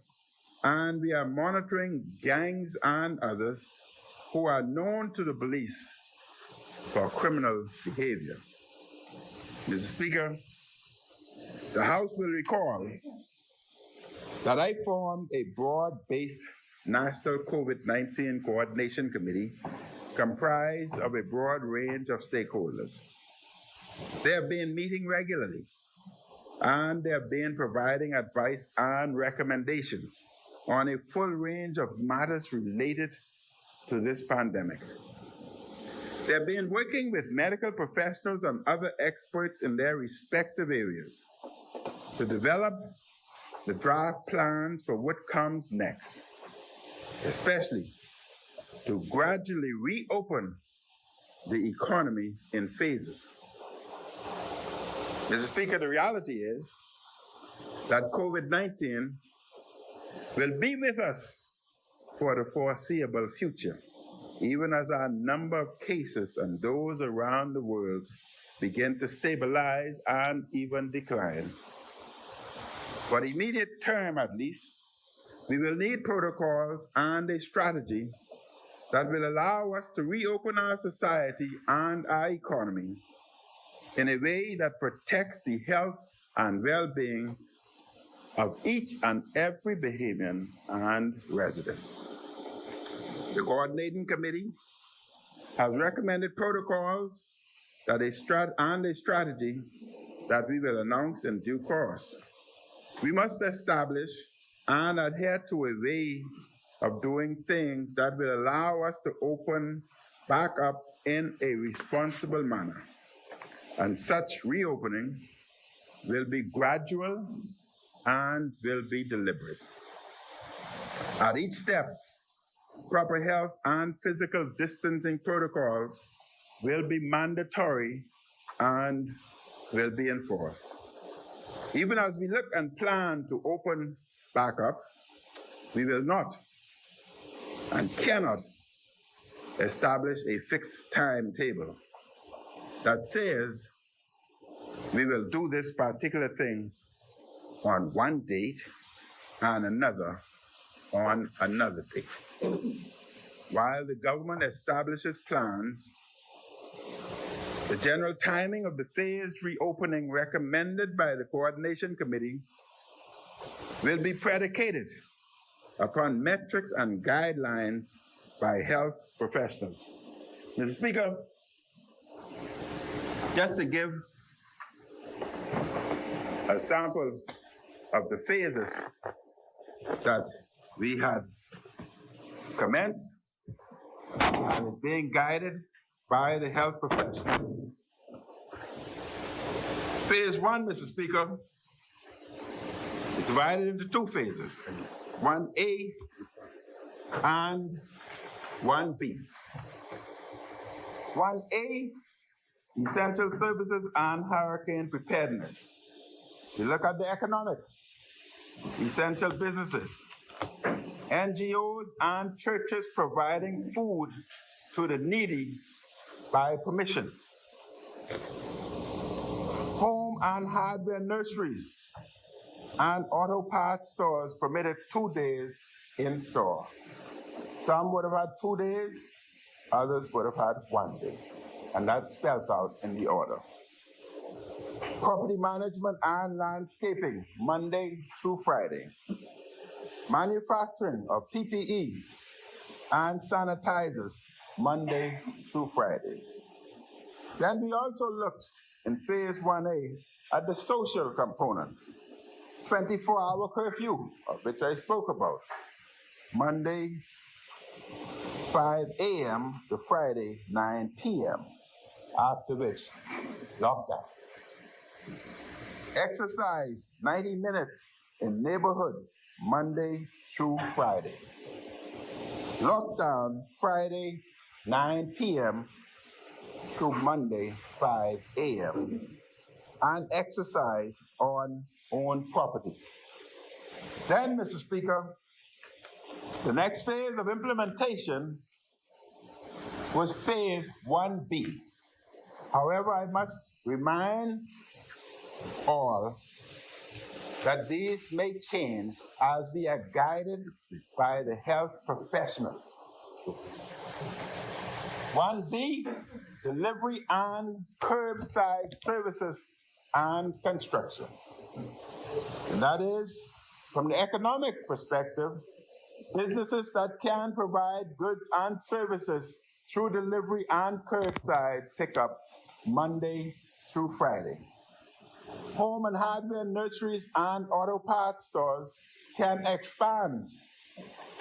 and we are monitoring gangs and others who are known to the police for criminal behavior. Mr. Speaker, the House will recall that I formed a broad-based National COVID-19 Coordination Committee comprised of a broad range of stakeholders. They have been meeting regularly, and they have been providing advice and recommendations on a full range of matters related to this pandemic. They have been working with medical professionals and other experts in their respective areas to develop the draft plans for what comes next, especially to gradually reopen the economy in phases. Mr. Speaker, the reality is that COVID-19 will be with us for the foreseeable future, even as our number of cases and those around the world begin to stabilize and even decline. For the immediate term, at least, we will need protocols and a strategy that will allow us to reopen our society and our economy in a way that protects the health and well-being of each and every Bahamian and resident. The Coordinating Committee has recommended protocols and a strategy that we will announce in due course. We must establish and adhere to a way of doing things that will allow us to open back up in a responsible manner. And such reopening will be gradual and will be deliberate. At each step, proper health and physical distancing protocols will be mandatory and will be enforced. Even as we look and plan to open back up, we will not and cannot establish a fixed timetable that says we will do this particular thing on one date and another on another date. While the government establishes plans, the general timing of the phased reopening recommended by the Coordination Committee will be predicated upon metrics and guidelines by health professionals. Mr. Speaker, just to give a sample of the phases that we had commenced and is being guided by the health professionals. Phase 1, Mr. Speaker, is divided into two phases, 1A and 1B. 1A, essential services and hurricane preparedness. You look at the economic, essential businesses, NGOs and churches providing food to the needy by permission. Home and hardware nurseries and auto parts stores permitted 2 days in store. Some would have had 2 days, others would have had 1 day. And that's spelled out in the order. Property management and landscaping, Monday through Friday. Manufacturing of PPEs and sanitizers, Monday through Friday. Then we also looked in phase 1A at the social component. 24-hour curfew, of which I spoke about. Monday, 5 a.m. to Friday, 9 p.m. After which, lockdown. Exercise, 90 minutes in neighborhood, Monday through Friday. Lockdown, Friday, 9 p.m. to Monday, 5 a.m. And exercise on own property. Then, Mr. Speaker, the next phase of implementation was phase 1B. However, I must remind all that these may change as we are guided by the health professionals. 1B, delivery and curbside services and construction. And that is, from the economic perspective, businesses that can provide goods and services through delivery and curbside pickup Monday through Friday. Home and hardware nurseries and auto parts stores can expand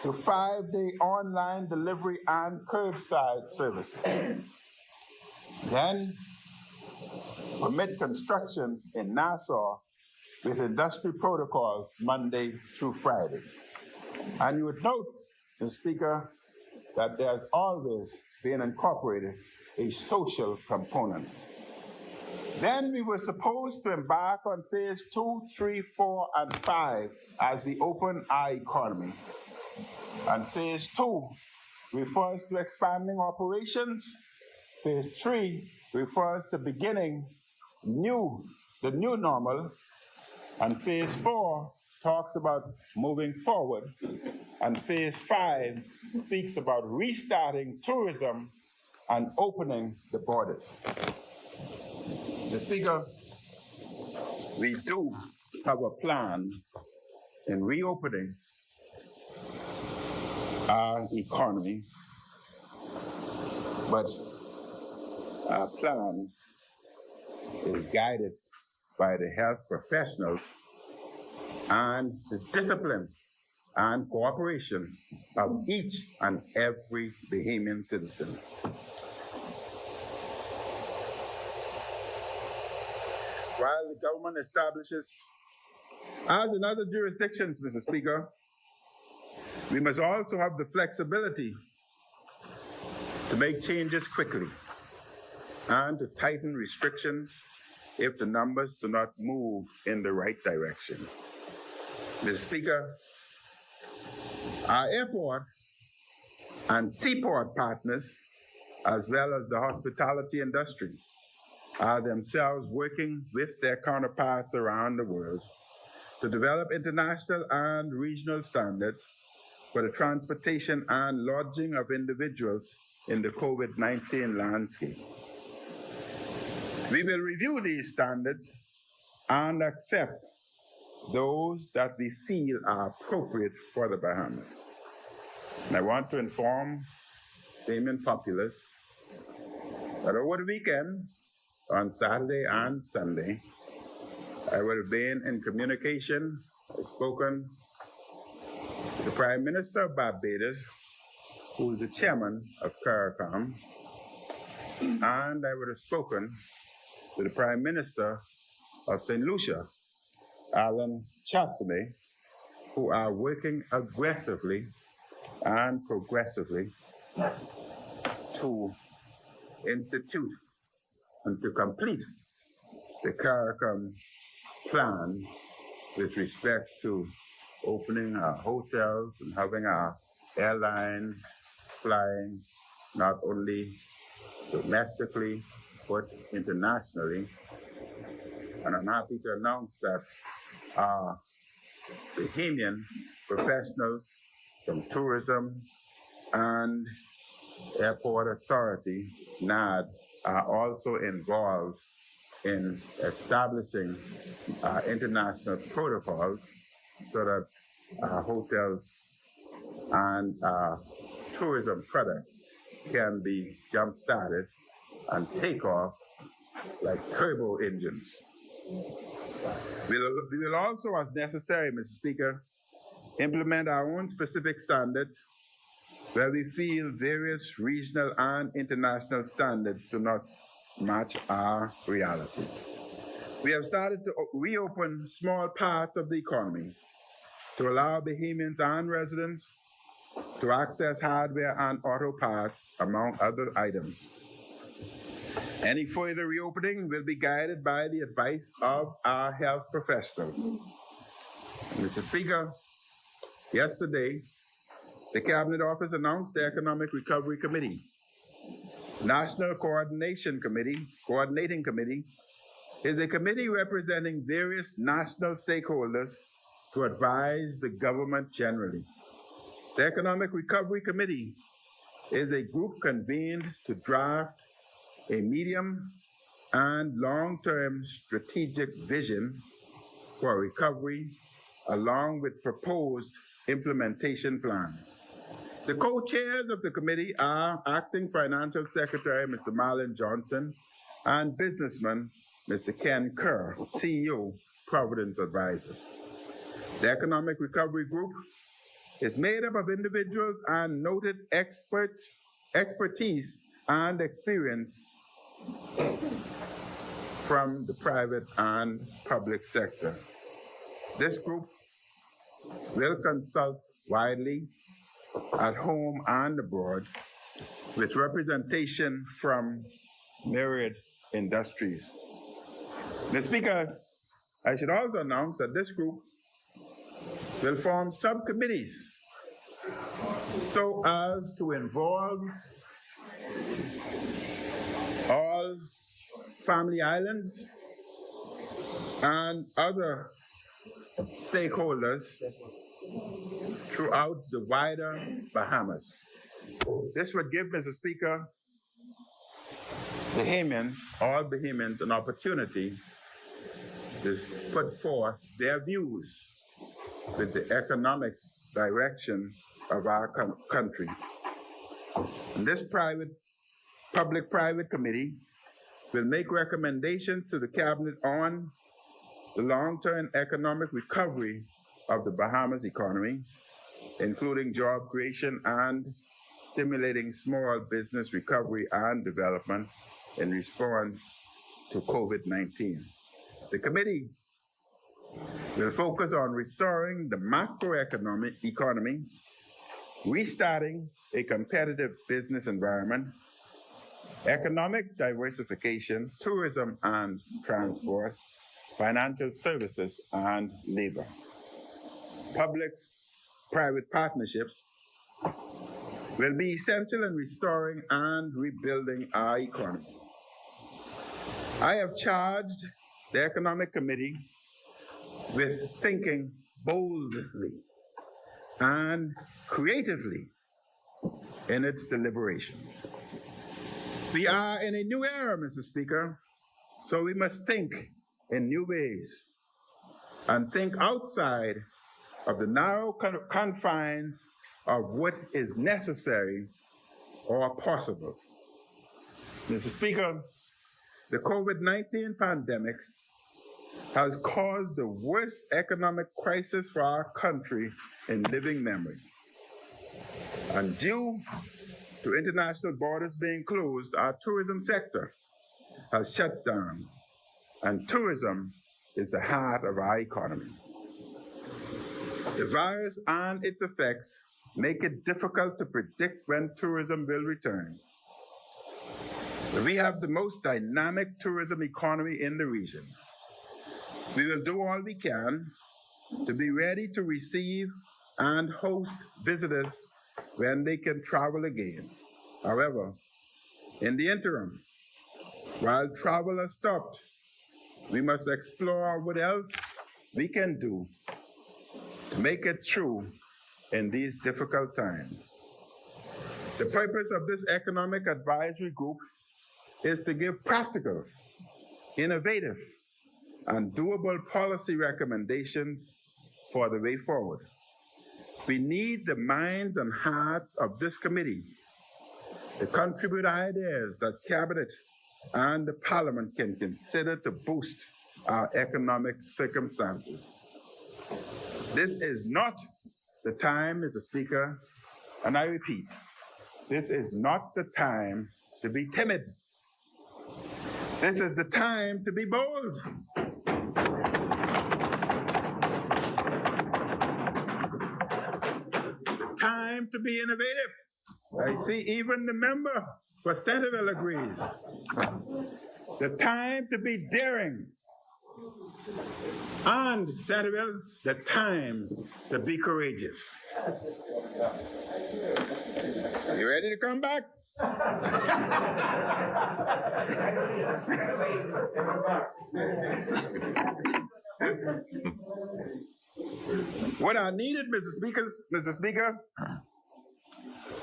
to 5-day online delivery and curbside services. Then permit construction in Nassau with industry protocols Monday through Friday. And you would note, Mr. Speaker, that there's always been incorporated a social component. Then we were supposed to embark on phase 2, 3, 4, and 5 as we open our economy. And phase 2 refers to expanding operations. Phase 3 refers to beginning the new normal. And phase 4 talks about moving forward. And phase 5 speaks about restarting tourism and opening the borders. Mr. Speaker, we do have a plan in reopening our economy, but our plan is guided by the health professionals and the discipline and cooperation of each and every Bahamian citizen. While the government establishes, as in other jurisdictions, Mr. Speaker, we must also have the flexibility to make changes quickly and to tighten restrictions if the numbers do not move in the right direction. Mr. Speaker, our airport and seaport partners, as well as the hospitality industry, are themselves working with their counterparts around the world to develop international and regional standards for the transportation and lodging of individuals in the COVID-19 landscape. We will review these standards and accept those that we feel are appropriate for the Bahamas. And I want to inform Bahamian populace that over the weekend, on Saturday and Sunday, I will have been in communication, I've spoken to the Prime Minister of Barbados, who is the chairman of CARICOM, and I would have spoken to the Prime Minister of St. Lucia, Alan Chasame, who are working aggressively and progressively to institute and to complete the CARICOM plan with respect to opening our hotels and having our airlines flying not only domestically but internationally. And I'm happy to announce that our Bahamian professionals from tourism and Airport Authority, NAD, are also involved in establishing international protocols so that our hotels and tourism products can be jump-started and take off like turbo engines. We will also, as necessary, Mr. Speaker, implement our own specific standards where we feel various regional and international standards do not match our reality. We have started to reopen small parts of the economy to allow Bahamians and residents to access hardware and auto parts, among other items. Any further reopening will be guided by the advice of our health professionals. Mr. Speaker, yesterday, the Cabinet Office announced the Economic Recovery Committee, National Coordinating Committee, is a committee representing various national stakeholders to advise the government generally. The Economic Recovery Committee is a group convened to draft a medium and long-term strategic vision for recovery, along with proposed implementation plans. The co-chairs of the committee are Acting Financial Secretary, Mr. Marlon Johnson, and businessman, Mr. Ken Kerr, CEO, Providence Advisors. The Economic Recovery Group is made up of individuals and noted expertise and experience from the private and public sector. This group will consult widely at home and abroad with representation from myriad industries. Mr. Speaker, I should also announce that this group will form subcommittees so as to involve all family islands and other stakeholders throughout the wider Bahamas. This would give, Mr. Speaker, all Bahamians, an opportunity to put forth their views with the economic direction of our country. And this public-private committee will make recommendations to the Cabinet on the long-term economic recovery of the Bahamas economy, including job creation and stimulating small business recovery and development in response to COVID-19. The committee will focus on restoring the macroeconomic economy, restarting a competitive business environment, economic diversification, tourism and transport, financial services, and labor. Public-private partnerships will be essential in restoring and rebuilding our economy. I have charged the Economic Committee with thinking boldly and creatively in its deliberations. We are in a new era, Mr. Speaker, so we must think in new ways and think outside of the narrow confines of what is necessary or possible. Mr. Speaker, the COVID-19 pandemic has caused the worst economic crisis for our country in living memory. And due to international borders being closed, our tourism sector has shut down, and tourism is the heart of our economy. The virus and its effects make it difficult to predict when tourism will return. We have the most dynamic tourism economy in the region. We will do all we can to be ready to receive and host visitors when they can travel again. However, in the interim, while travel has stopped, we must explore what else we can do to make it through in these difficult times. The purpose of this economic advisory group is to give practical, innovative, and doable policy recommendations for the way forward. We need the minds and hearts of this committee to contribute ideas that Cabinet and the Parliament can consider to boost our economic circumstances. This is not the time, Mr. Speaker, and I repeat, this is not the time to be timid. This is the time to be bold. Time to be innovative. I see even the member for Centerville agrees. The time to be daring. And Centerville, the time to be courageous. You ready to come back? What I needed, Mr. Speaker,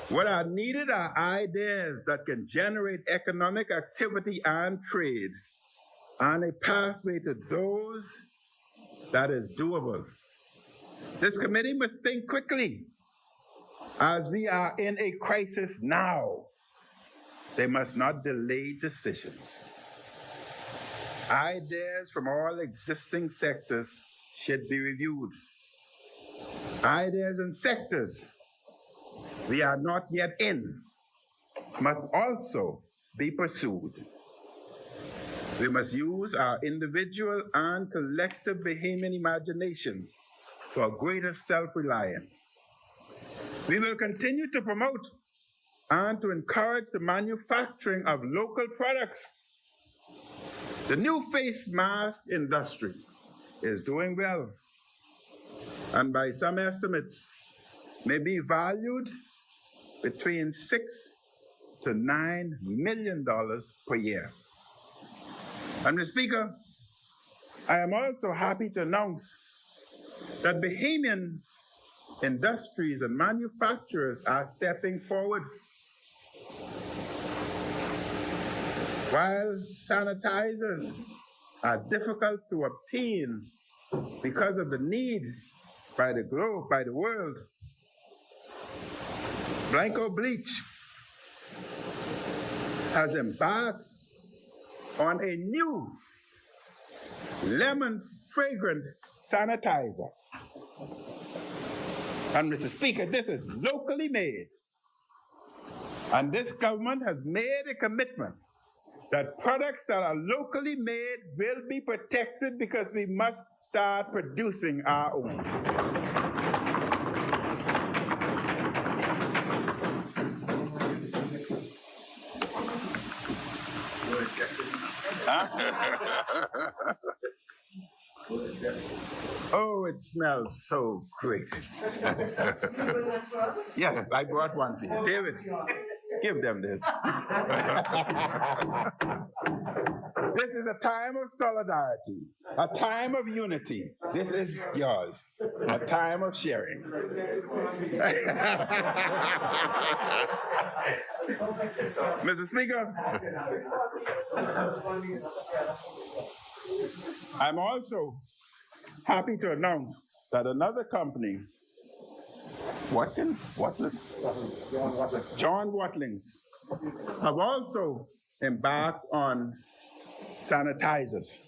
what I needed are ideas that can generate economic activity and trade and a pathway to those that is doable. This committee must think quickly as we are in a crisis now. They must not delay decisions. Ideas from all existing sectors should be reviewed. Ideas in sectors we are not yet in must also be pursued. We must use our individual and collective Bahamian imagination for greater self-reliance. We will continue to promote and to encourage the manufacturing of local products. The new face mask industry is doing well, and by some estimates, may be valued between $6 to $9 million per year. And Mr. Speaker, I am also happy to announce that Bahamian industries and manufacturers are stepping forward. While sanitizers are difficult to obtain because of the need by the globe, by the world, Blanco Bleach has embarked on a new lemon fragrant sanitizer. And Mr. Speaker, this is locally made. And this government has made a commitment that products that are locally made will be protected because we must start producing our own. Oh, it smells so great. Yes, I brought one for you. David, give them this. This is a time of solidarity, a time of unity. This is yours, a time of sharing. Mr. Speaker, I'm also happy to announce that another company, John Watlings, have also embarked on sanitizers.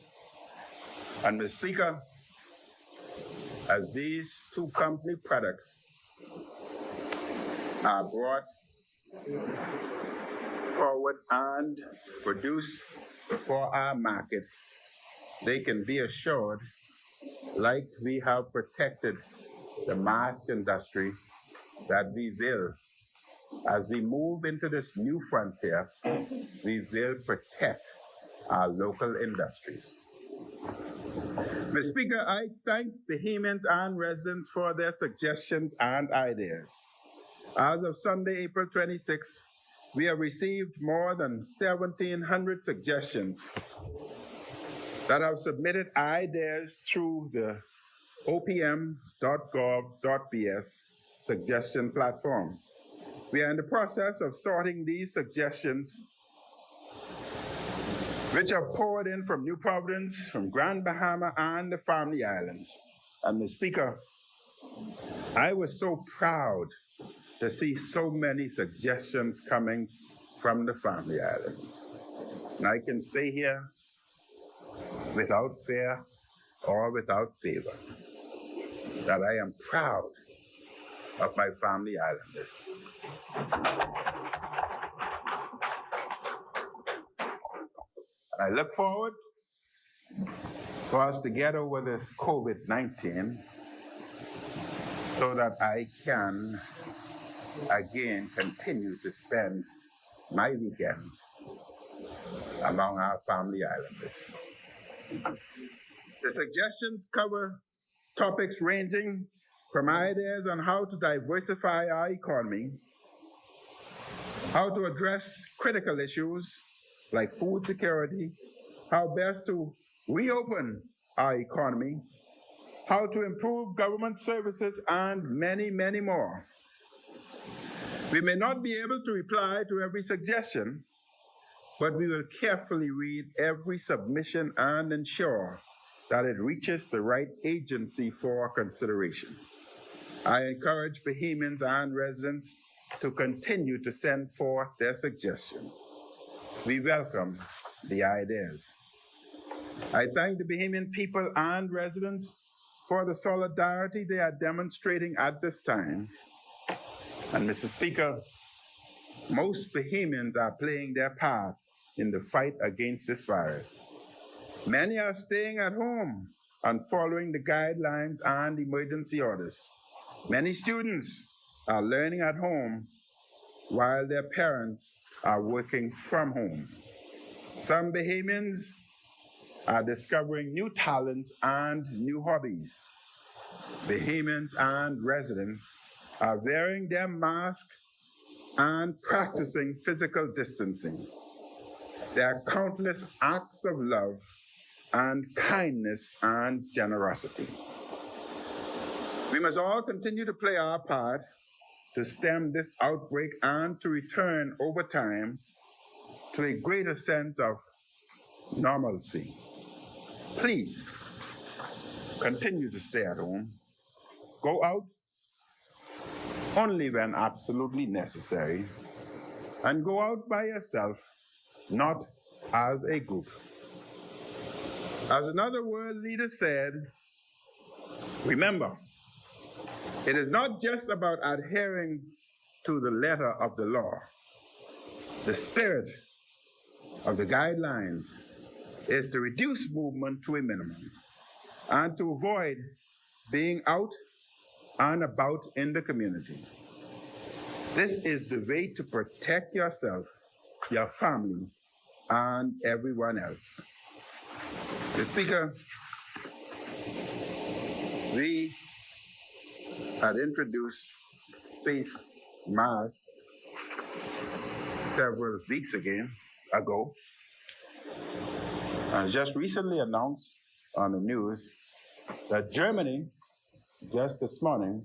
And Mr. Speaker, as these two company products are brought forward and produced for our market, they can be assured, like we have protected the mask industry, that we will, as we move into this new frontier, we will protect our local industries. Mr. Speaker, I thank Bahamians and residents for their suggestions and ideas. As of Sunday, April 26, we have received more than 1,700 suggestions that have submitted ideas through the opm.gov.bs suggestion platform. We are in the process of sorting these suggestions, which are poured in from New Providence, from Grand Bahama, and the Family Islands. And Mr. Speaker, I was so proud to see so many suggestions coming from the Family Islands. And I can say here, without fear or without favor, that I am proud of my Family Islanders. And I look forward for us to get over this COVID-19 so that I can again continue to spend my weekends among our Family Islanders. The suggestions cover topics ranging from ideas on how to diversify our economy how to address critical issues like food security, how best to reopen our economy, how to improve government services, and many, many more. We may not be able to reply to every suggestion, but we will carefully read every submission and ensure that it reaches the right agency for consideration. I encourage Bahamians and residents to continue to send forth their suggestions. We welcome the ideas. I thank the Bahamian people and residents for the solidarity they are demonstrating at this time. And Mr. Speaker, most Bahamians are playing their part in the fight against this virus. Many are staying at home and following the guidelines and emergency orders. Many students are learning at home while their parents are working from home. Some Bahamians are discovering new talents and new hobbies. Bahamians and residents are wearing their masks and practicing physical distancing. There are countless acts of love and kindness and generosity. We must all continue to play our part to stem this outbreak and to return over time to a greater sense of normalcy. Please continue to stay at home. Go out only when absolutely necessary, and go out by yourself, not as a group. As another world leader said, remember, it is not just about adhering to the letter of the law. The spirit of the guidelines is to reduce movement to a minimum and to avoid being out and about in the community. This is the way to protect yourself, your family, and everyone else. Mr. Speaker, we had introduced face masks several weeks ago, and just recently announced on the news that Germany, just this morning,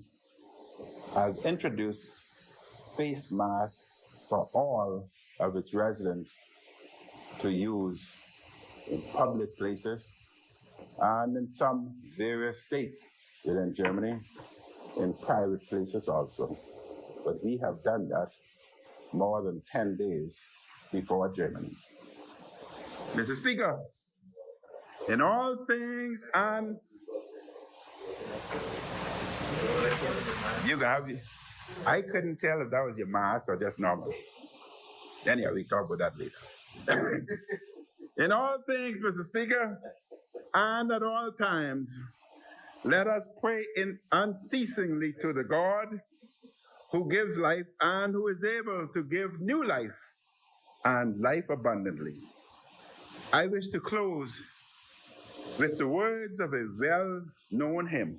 has introduced face masks for all of its residents to use in public places and in some various states within Germany, in private places also. But we have done that more than 10 days before Germany. Mr. Speaker, in all things, and you can have, I couldn't tell if that was your mask or just normal. Anyhow, we talk about that later. In all things, Mr. Speaker, and at all times, let us pray unceasingly to the God who gives life and who is able to give new life and life abundantly. I wish to close with the words of a well-known hymn,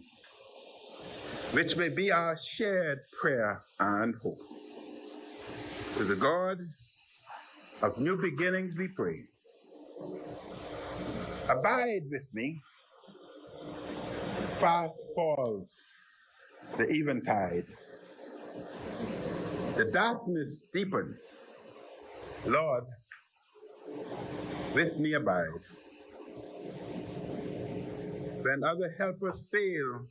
which may be our shared prayer and hope. To the God of new beginnings we pray. Abide with me. Fast falls the eventide. The darkness deepens. Lord, with me abide. When other helpers fail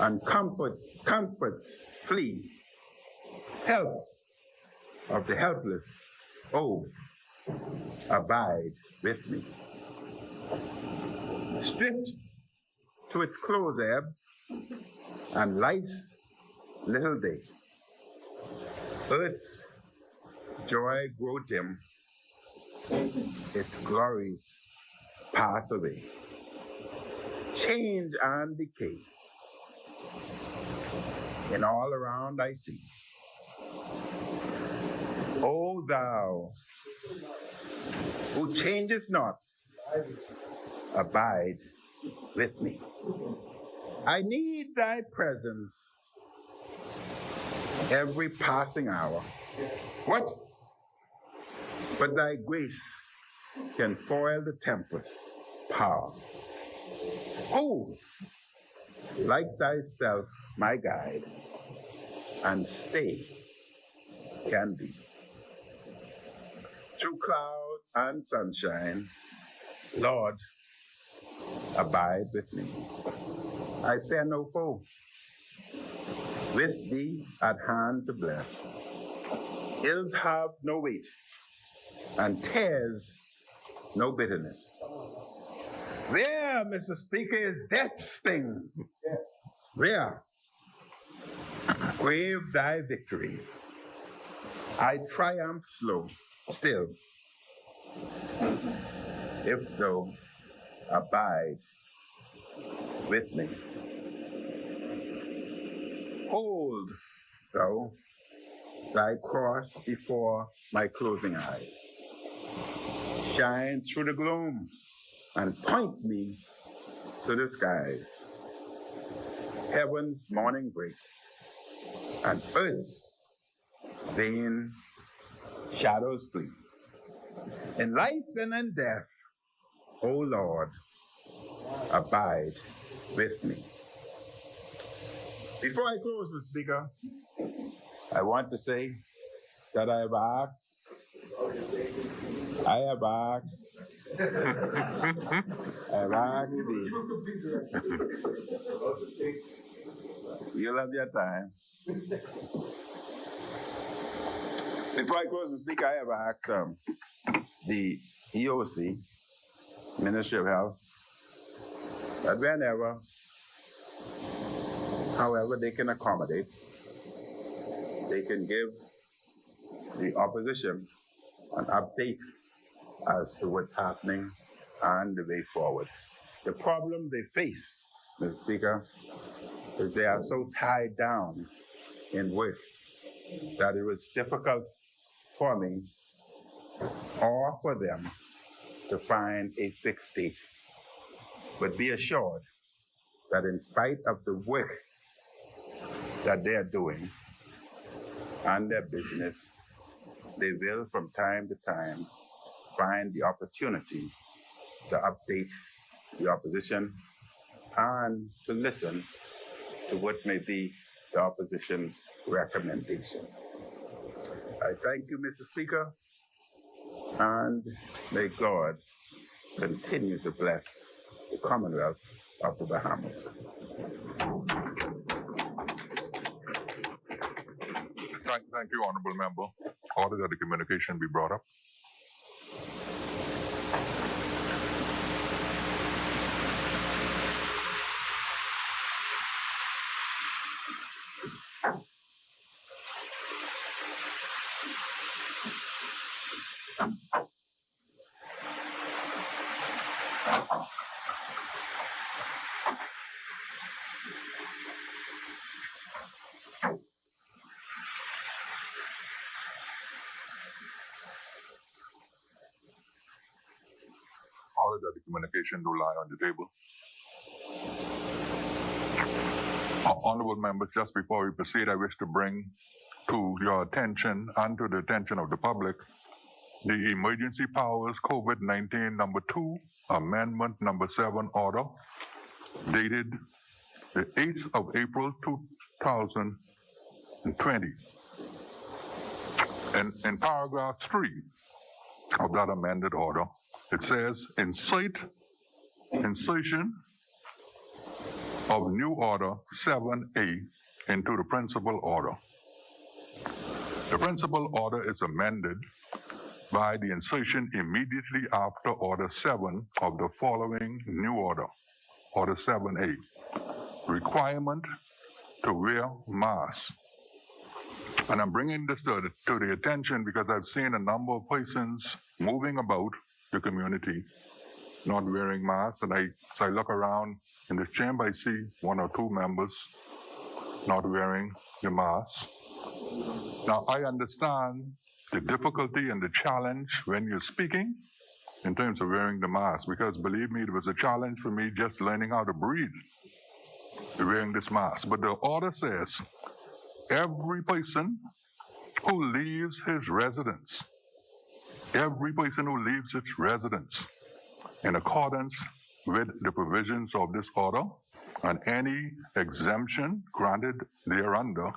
and comforts flee, help of the helpless, oh, abide with me. Stripped to its close ebb and life's little day, earth's joy grow dim, its glories pass away, change and decay. And all around I see, O thou who changest not, abide with me. I need thy presence every passing hour. What? But thy grace can foil the tempest's power. Who, like thyself, my guide, and stay can be. Through cloud and sunshine, Lord, abide with me. I fear no foe. With thee at hand to bless. Ills have no weight, and tears no bitterness. Where, Mr. Speaker, is death's sting? Where? Grave thy victory. I triumph still, if thou abide with me. Hold thou thy cross before my closing eyes. Shine through the gloom and point me to the skies. Heaven's morning breaks and earth's vain shadows flee. In life and in death, O Lord, abide with me. Before I close, Mr. Speaker, I want to say that I have asked thee, you'll have your time. Before I close, Mr. Speaker, I have asked the EOC, Ministry of Health, that whenever, however they can accommodate, they can give the opposition an update as to what's happening and the way forward. The problem they face, Mr. Speaker, is they are so tied down in work that it was difficult for me or for them to find a fixed date. But be assured that in spite of the work that they're doing and their business, they will from time to time find the opportunity to update the opposition and to listen to what may be the opposition's recommendation. I thank you, Mr. Speaker, and may God continue to bless the Commonwealth of the Bahamas. Thank you, Honorable Member. Order that the communication be brought up. Order that the communication do lie on the table. Honorable members, just before we proceed, I wish to bring to your attention and to the attention of the public the Emergency Powers COVID-19 number 2, Amendment number 7 order, dated the 8th of April 2020. In paragraph 3 of that amended order, it says, insertion of new order 7A into the principal order. The principal order is amended by the insertion immediately after order 7 of the following new order, order 7A, requirement to wear masks. And I'm bringing this to the attention because I've seen a number of persons moving about the community not wearing masks, and as I look around in this chamber, I see 1 or 2 members not wearing the mask. Now, I understand the difficulty and the challenge when you're speaking in terms of wearing the mask, because believe me, it was a challenge for me just learning how to breathe wearing this mask. But the order says every person who leaves his residence, every person who leaves its residence in accordance with the provisions of this order and any exemption granted thereunder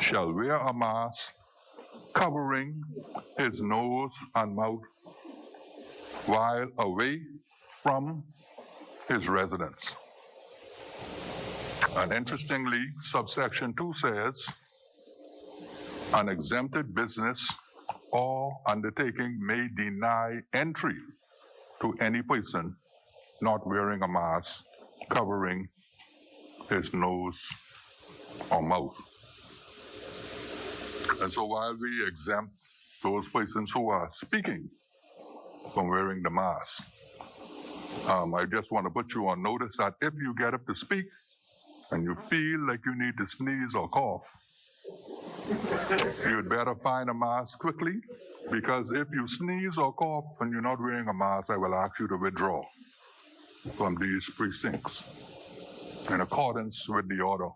shall wear a mask covering his nose and mouth while away from his residence. And interestingly, subsection 2 says, an exempted business or undertaking may deny entry to any person not wearing a mask covering his nose or mouth. And so while we exempt those persons who are speaking from wearing the mask, I just want to put you on notice that if you get up to speak and you feel like you need to sneeze or cough, you'd better find a mask quickly, because if you sneeze or cough and you're not wearing a mask, I will ask you to withdraw from these precincts in accordance with the order.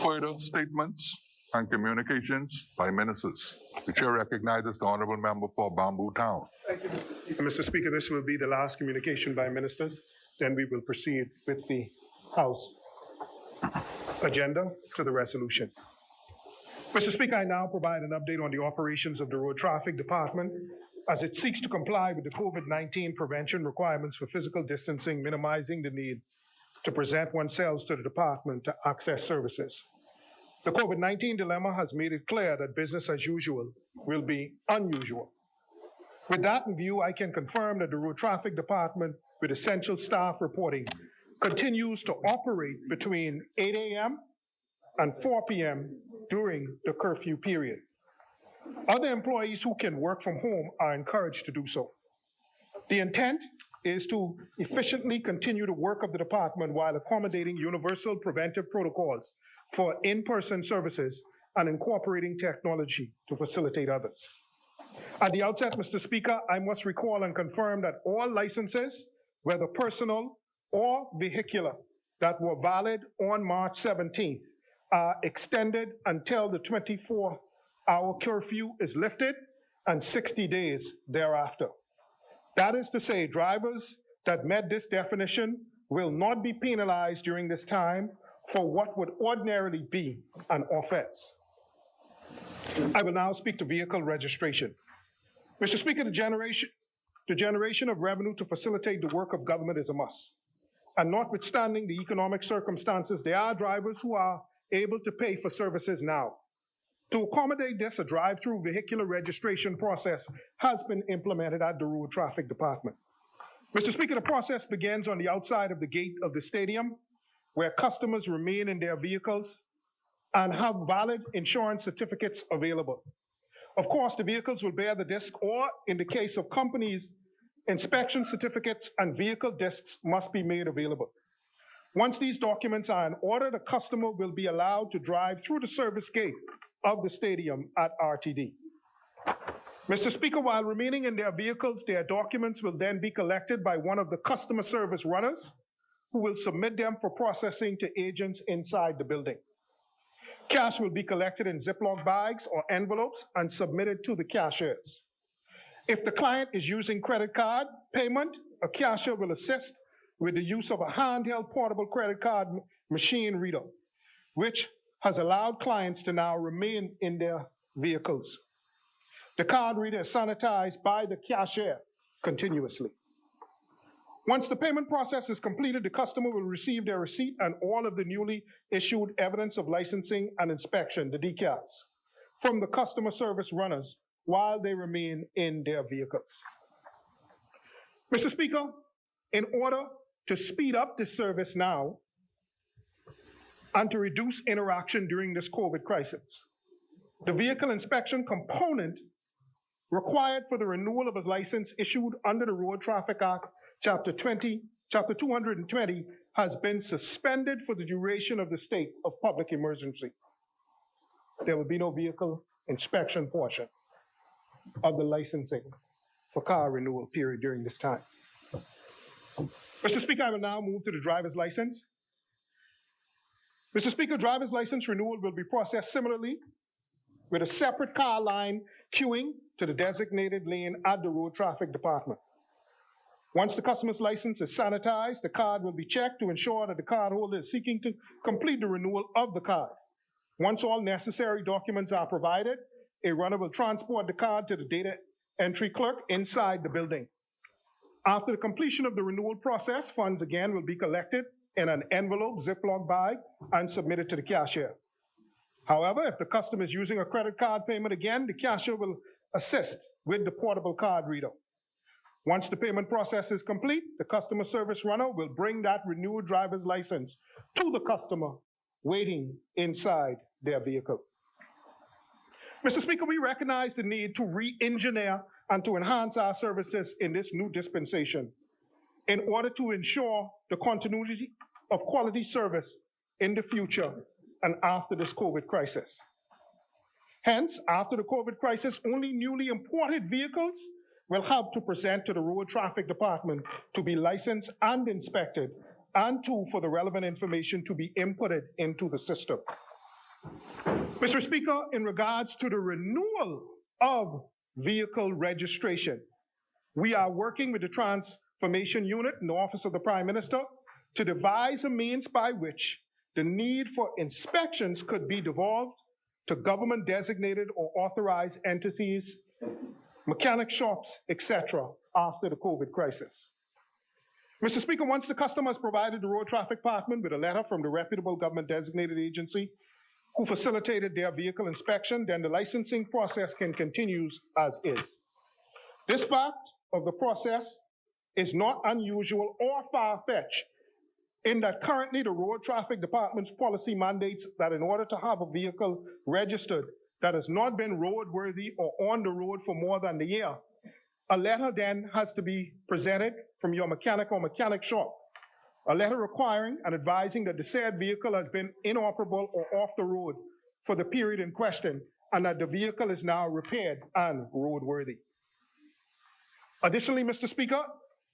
Further statements and communications by ministers. The chair recognizes the honorable member for Bamboo Town. Thank you, Mr. Speaker. Mr. Speaker, this will be the last communication by ministers. Then we will proceed with the House agenda to the resolution. Mr. Speaker, I now provide an update on the operations of the Road Traffic Department as it seeks to comply with the COVID-19 prevention requirements for physical distancing, minimizing the need to present oneself to the department to access services. The COVID-19 dilemma has made it clear that business as usual will be unusual. With that in view, I can confirm that the Road Traffic Department, with essential staff reporting, continues to operate between 8 a.m. and 4 p.m. during the curfew period. Other employees who can work from home are encouraged to do so. The intent is to efficiently continue the work of the department while accommodating universal preventive protocols for in-person services and incorporating technology to facilitate others. At the outset, Mr. Speaker, I must recall and confirm that all licenses, whether personal or vehicular, that were valid on March 17th are extended until the 24-hour curfew is lifted and 60 days thereafter. That is to say, drivers that met this definition will not be penalized during this time for what would ordinarily be an offense. I will now speak to vehicle registration. Mr. Speaker, the generation of revenue to facilitate the work of government is a must. And notwithstanding the economic circumstances, there are drivers who are able to pay for services now. To accommodate this, a drive-through vehicular registration process has been implemented at the Road Traffic Department. Mr. Speaker, the process begins on the outside of the gate of the stadium, where customers remain in their vehicles and have valid insurance certificates available. Of course, the vehicles will bear the disc, or in the case of companies, inspection certificates and vehicle discs must be made available. Once these documents are in order, the customer will be allowed to drive through the service gate of the stadium at RTD. Mr. Speaker, while remaining in their vehicles, their documents will then be collected by one of the customer service runners, who will submit them for processing to agents inside the building. Cash will be collected in Ziploc bags or envelopes and submitted to the cashiers. If the client is using credit card payment, a cashier will assist with the use of a handheld portable credit card machine reader, which has allowed clients to now remain in their vehicles. The card reader is sanitized by the cashier continuously. Once the payment process is completed, the customer will receive their receipt and all of the newly issued evidence of licensing and inspection, the decals, from the customer service runners while they remain in their vehicles. Mr. Speaker, in order to speed up this service now and to reduce interaction during this COVID crisis, the vehicle inspection component required for the renewal of a license issued under the Road Traffic Act, Chapter 220, has been suspended for the duration of the state of public emergency. There will be no vehicle inspection portion of the licensing for car renewal period during this time. Mr. Speaker, I will now move to the driver's license. Mr. Speaker, driver's license renewal will be processed similarly with a separate car line queuing to the designated lane at the Road Traffic Department. Once the customer's license is sanitized, the card will be checked to ensure that the cardholder is seeking to complete the renewal of the card. Once all necessary documents are provided, a runner will transport the card to the data entry clerk inside the building. After the completion of the renewal process, funds again will be collected in an envelope, Ziploc bag, and submitted to the cashier. However, if the customer is using a credit card payment again, the cashier will assist with the portable card reader. Once the payment process is complete, the customer service runner will bring that renewed driver's license to the customer waiting inside their vehicle. Mr. Speaker, we recognize the need to re-engineer and to enhance our services in this new dispensation in order to ensure the continuity of quality service in the future and after this COVID crisis. Hence, after the COVID crisis, only newly imported vehicles will have to present to the Road Traffic Department to be licensed and inspected, and for the relevant information to be inputted into the system. Mr. Speaker, in regards to the renewal of vehicle registration, we are working with the Transformation Unit in the Office of the Prime Minister to devise a means by which the need for inspections could be devolved to government-designated or authorized entities, mechanic shops, etc., after the COVID crisis. Mr. Speaker, once the customer has provided the Road Traffic Department with a letter from the reputable government-designated agency who facilitated their vehicle inspection, then the licensing process can continue as is. This fact of the process is not unusual or far-fetched, in that currently the Road Traffic Department's policy mandates that in order to have a vehicle registered that has not been roadworthy or on the road for more than a year, a letter then has to be presented from your mechanic or mechanic shop. A letter requiring and advising that the said vehicle has been inoperable or off the road for the period in question, and that the vehicle is now repaired and roadworthy. Additionally, Mr. Speaker,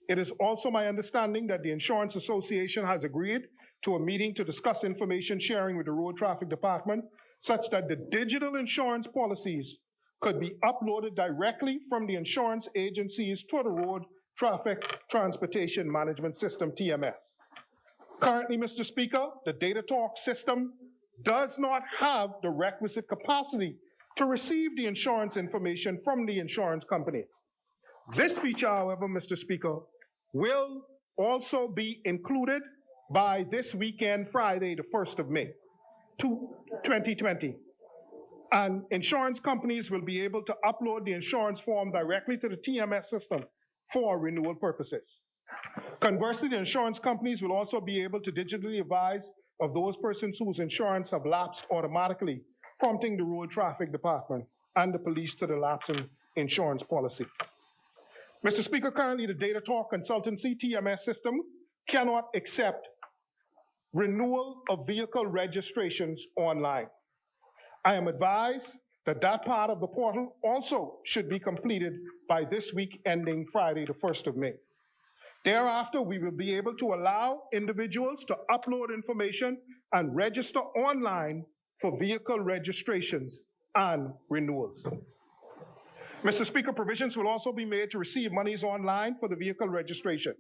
it is also my understanding that the Insurance Association has agreed to a meeting to discuss information sharing with the Road Traffic Department, such that the digital insurance policies could be uploaded directly from the insurance agencies to the Road Traffic Transportation Management System, TMS. Currently, Mr. Speaker, the Data Talk system does not have the requisite capacity to receive the insurance information from the insurance companies. This feature, however, Mr. Speaker, will also be included by this weekend, Friday, the 1st of May, 2020. And insurance companies will be able to upload the insurance form directly to the TMS system for renewal purposes. Conversely, the insurance companies will also be able to digitally advise of those persons whose insurance have lapsed automatically, prompting the Road Traffic Department and the police to the lapsing insurance policy. Mr. Speaker, currently the Data Talk Consultancy TMS system cannot accept renewal of vehicle registrations online. I am advised that that part of the portal also should be completed by this week ending Friday, the 1st of May. Thereafter, we will be able to allow individuals to upload information and register online for vehicle registrations and renewals. Mr. Speaker, provisions will also be made to receive monies online for the vehicle registration.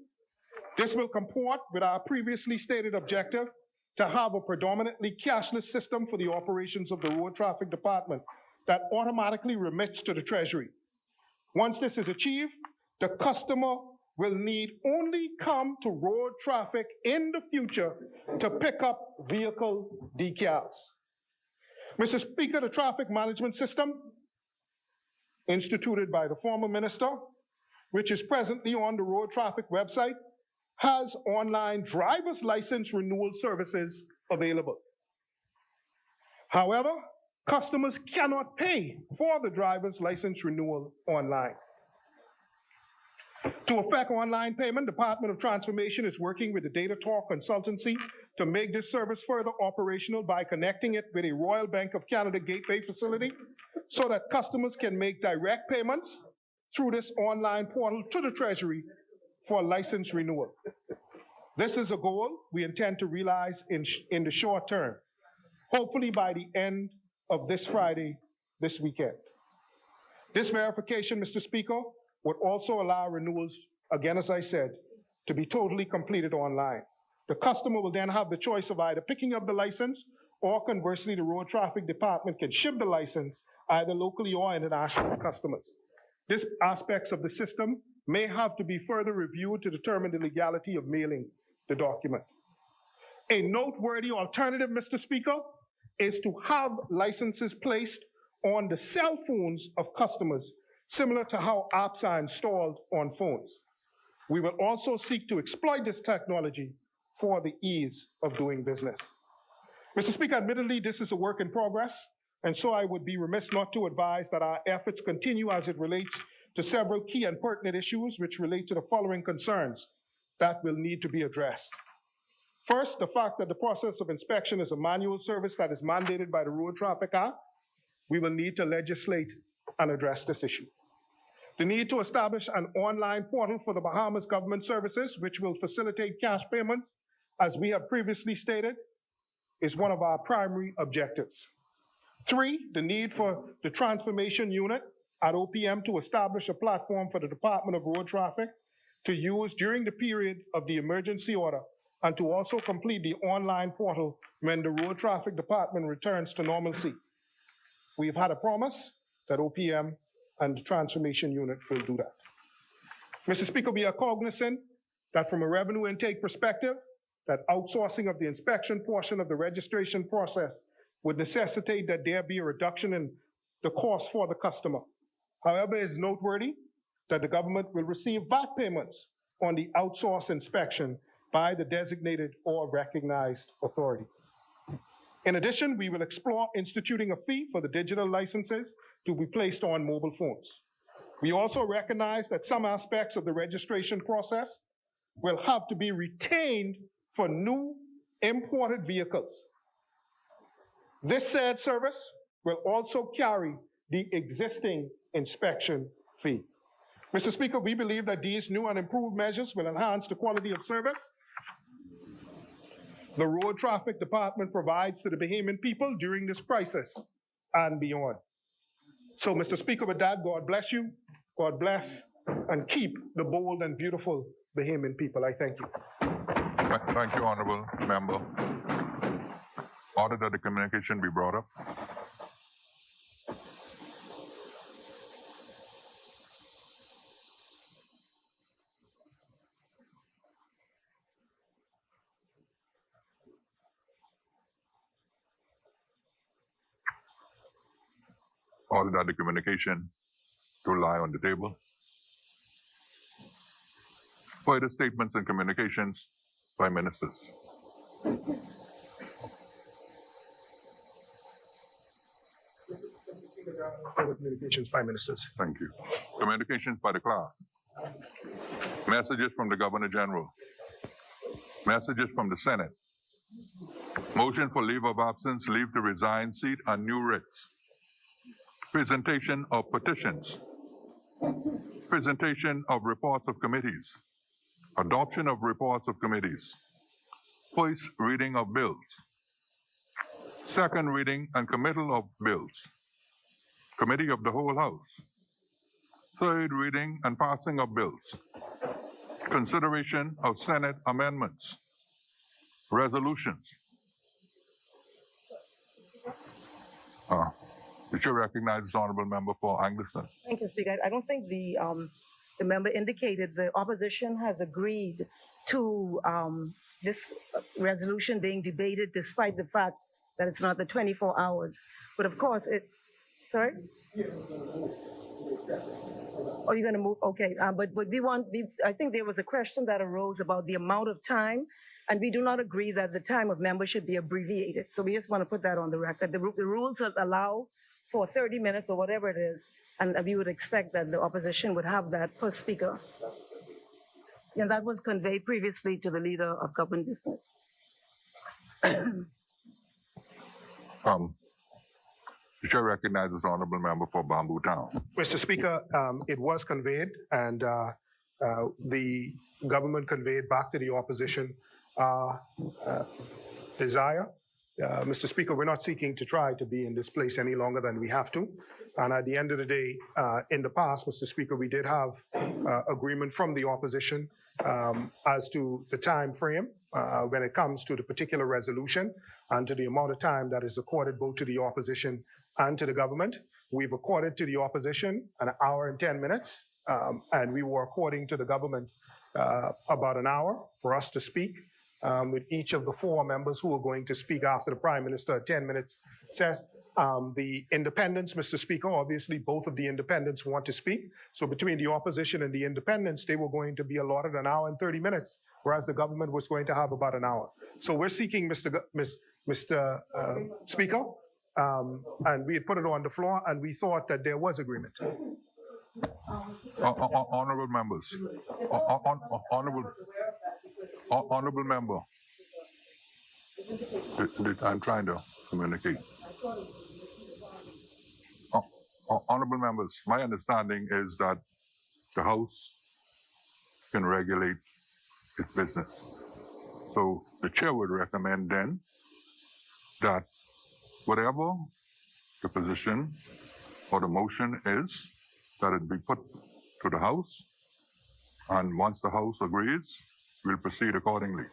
This will comport with our previously stated objective to have a predominantly cashless system for the operations of the Road Traffic Department that automatically remits to the Treasury. Once this is achieved, the customer will need only come to road traffic in the future to pick up vehicle decals. Mr. Speaker, the traffic management system instituted by the former minister, which is presently on the road traffic website, has online driver's license renewal services available. However, customers cannot pay for the driver's license renewal online. To effect online payment, the Department of Transformation is working with the Data Talk Consultancy to make this service further operational by connecting it with a Royal Bank of Canada gateway facility so that customers can make direct payments through this online portal to the Treasury for license renewal. This is a goal we intend to realize in the short term, hopefully by the end of this Friday, this weekend. This verification, Mr. Speaker, would also allow renewals, again, as I said, to be totally completed online. The customer will then have the choice of either picking up the license or conversely, the road traffic department can ship the license either locally or internationally to customers. These aspects of the system may have to be further reviewed to determine the legality of mailing the document. A noteworthy alternative, Mr. Speaker, is to have licenses placed on the cell phones of customers, similar to how apps are installed on phones. We will also seek to exploit this technology for the ease of doing business. Mr. Speaker, admittedly, this is a work in progress, and so I would be remiss not to advise that our efforts continue as it relates to several key and pertinent issues which relate to the following concerns that will need to be addressed. First, the fact that the process of inspection is a manual service that is mandated by the Road Traffic Act. We will need to legislate and address this issue. The need to establish an online portal for the Bahamas government services, which will facilitate cash payments, as we have previously stated, is one of our primary objectives. 3, the need for the transformation unit at OPM to establish a platform for the Department of Road Traffic to use during the period of the emergency order and to also complete the online portal when the Road Traffic Department returns to normalcy. We've had a promise that OPM and the transformation unit will do that. Mr. Speaker, we are cognizant that from a revenue intake perspective, that outsourcing of the inspection portion of the registration process would necessitate that there be a reduction in the cost for the customer. However, it is noteworthy that the government will receive VAT payments on the outsourced inspection by the designated or recognized authority. In addition, we will explore instituting a fee for the digital licenses to be placed on mobile phones. We also recognize that some aspects of the registration process will have to be retained for new imported vehicles. This said service will also carry the existing inspection fee. Mr. Speaker, we believe that these new and improved measures will enhance the quality of service the Road Traffic Department provides to the Bahamian people during this crisis and beyond. So, Mr. Speaker, with that, God bless you, God bless, and keep the bold and beautiful Bahamian people. I thank you. Thank you, Honorable Member. Order that the communication be brought up. Order that the communication to lie on the table. Further statements and communications by ministers. Further communications by ministers. Thank you. Communications by the clerk. Messages from the Governor General. Messages from the Senate. Motion for leave of absence, leave to resign seat, and new writs. Presentation of petitions. Presentation of reports of committees. Adoption of reports of committees. First reading of bills. Second reading and committal of bills. Committee of the whole House. Third reading and passing of bills. Consideration of Senate amendments. Resolutions. The chair recognizes the honorable member for Angleston. Thank you, Speaker. I don't think the member indicated the opposition has agreed to this resolution being debated despite the fact that it's not the 24 hours. But of course, sorry? Oh, you're going to move? Okay. But I think there was a question that arose about the amount of time, and we do not agree that the time of member should be abbreviated. So we just want to put that on the record. The rules allow for 30 minutes or whatever it is, and we would expect that the opposition would have that per speaker. And that was conveyed previously to the leader of government business. The chair recognizes the honorable member for Bamboo Town. Mr. Speaker, it was conveyed, and the government conveyed back to the opposition desire Mr. Speaker, we're not seeking to try to be in this place any longer than we have to. And at the end of the day, in the past, Mr. Speaker, we did have agreement from the opposition as to the time frame when it comes to the particular resolution and to the amount of time that is accorded both to the opposition and to the government. We've accorded to the opposition an hour and 10 minutes, and we were according to the government about an hour for us to speak. With each of the four members who are going to speak after the Prime Minister, 10 minutes set. The independents, Mr. Speaker, obviously both of the independents want to speak. So between the opposition and the independents, they were going to be allotted an hour and 30 minutes, whereas the government was going to have about an hour. So we're seeking, Mr. Speaker, and we had put it on the floor, and we thought that there was agreement. Honorable members, honorable member, I'm trying to communicate. Honorable members, my understanding is that the House can regulate its business. So the chair would recommend then that whatever the position or the motion is, that it be put to the House, and once the House agrees, we'll proceed accordingly.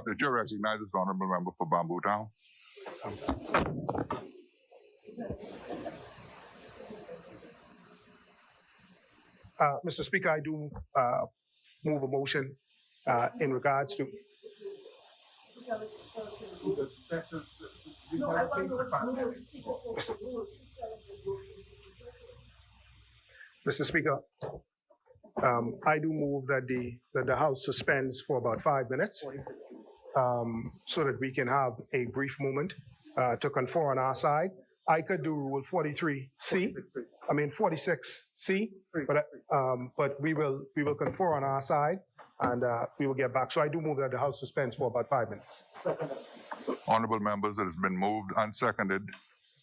The chair recognizes the honorable member for Bamboo Town. Mr. Speaker, I do move a motion in regards to. Mr. Speaker, I do move that the House suspends for about 5 minutes so that we can have a brief moment to confer on our side. I could do Rule 46C, but we will confer on our side and we will get back. So I do move that the House suspends for about 5 minutes. Honorable members, it has been moved and seconded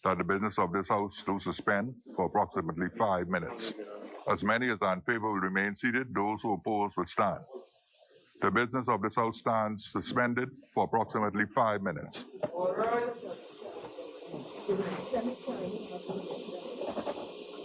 that the business of this House do suspend for approximately 5 minutes. As many as are in favor will remain seated. Those who oppose will stand. The business of this House stands suspended for approximately 5 minutes.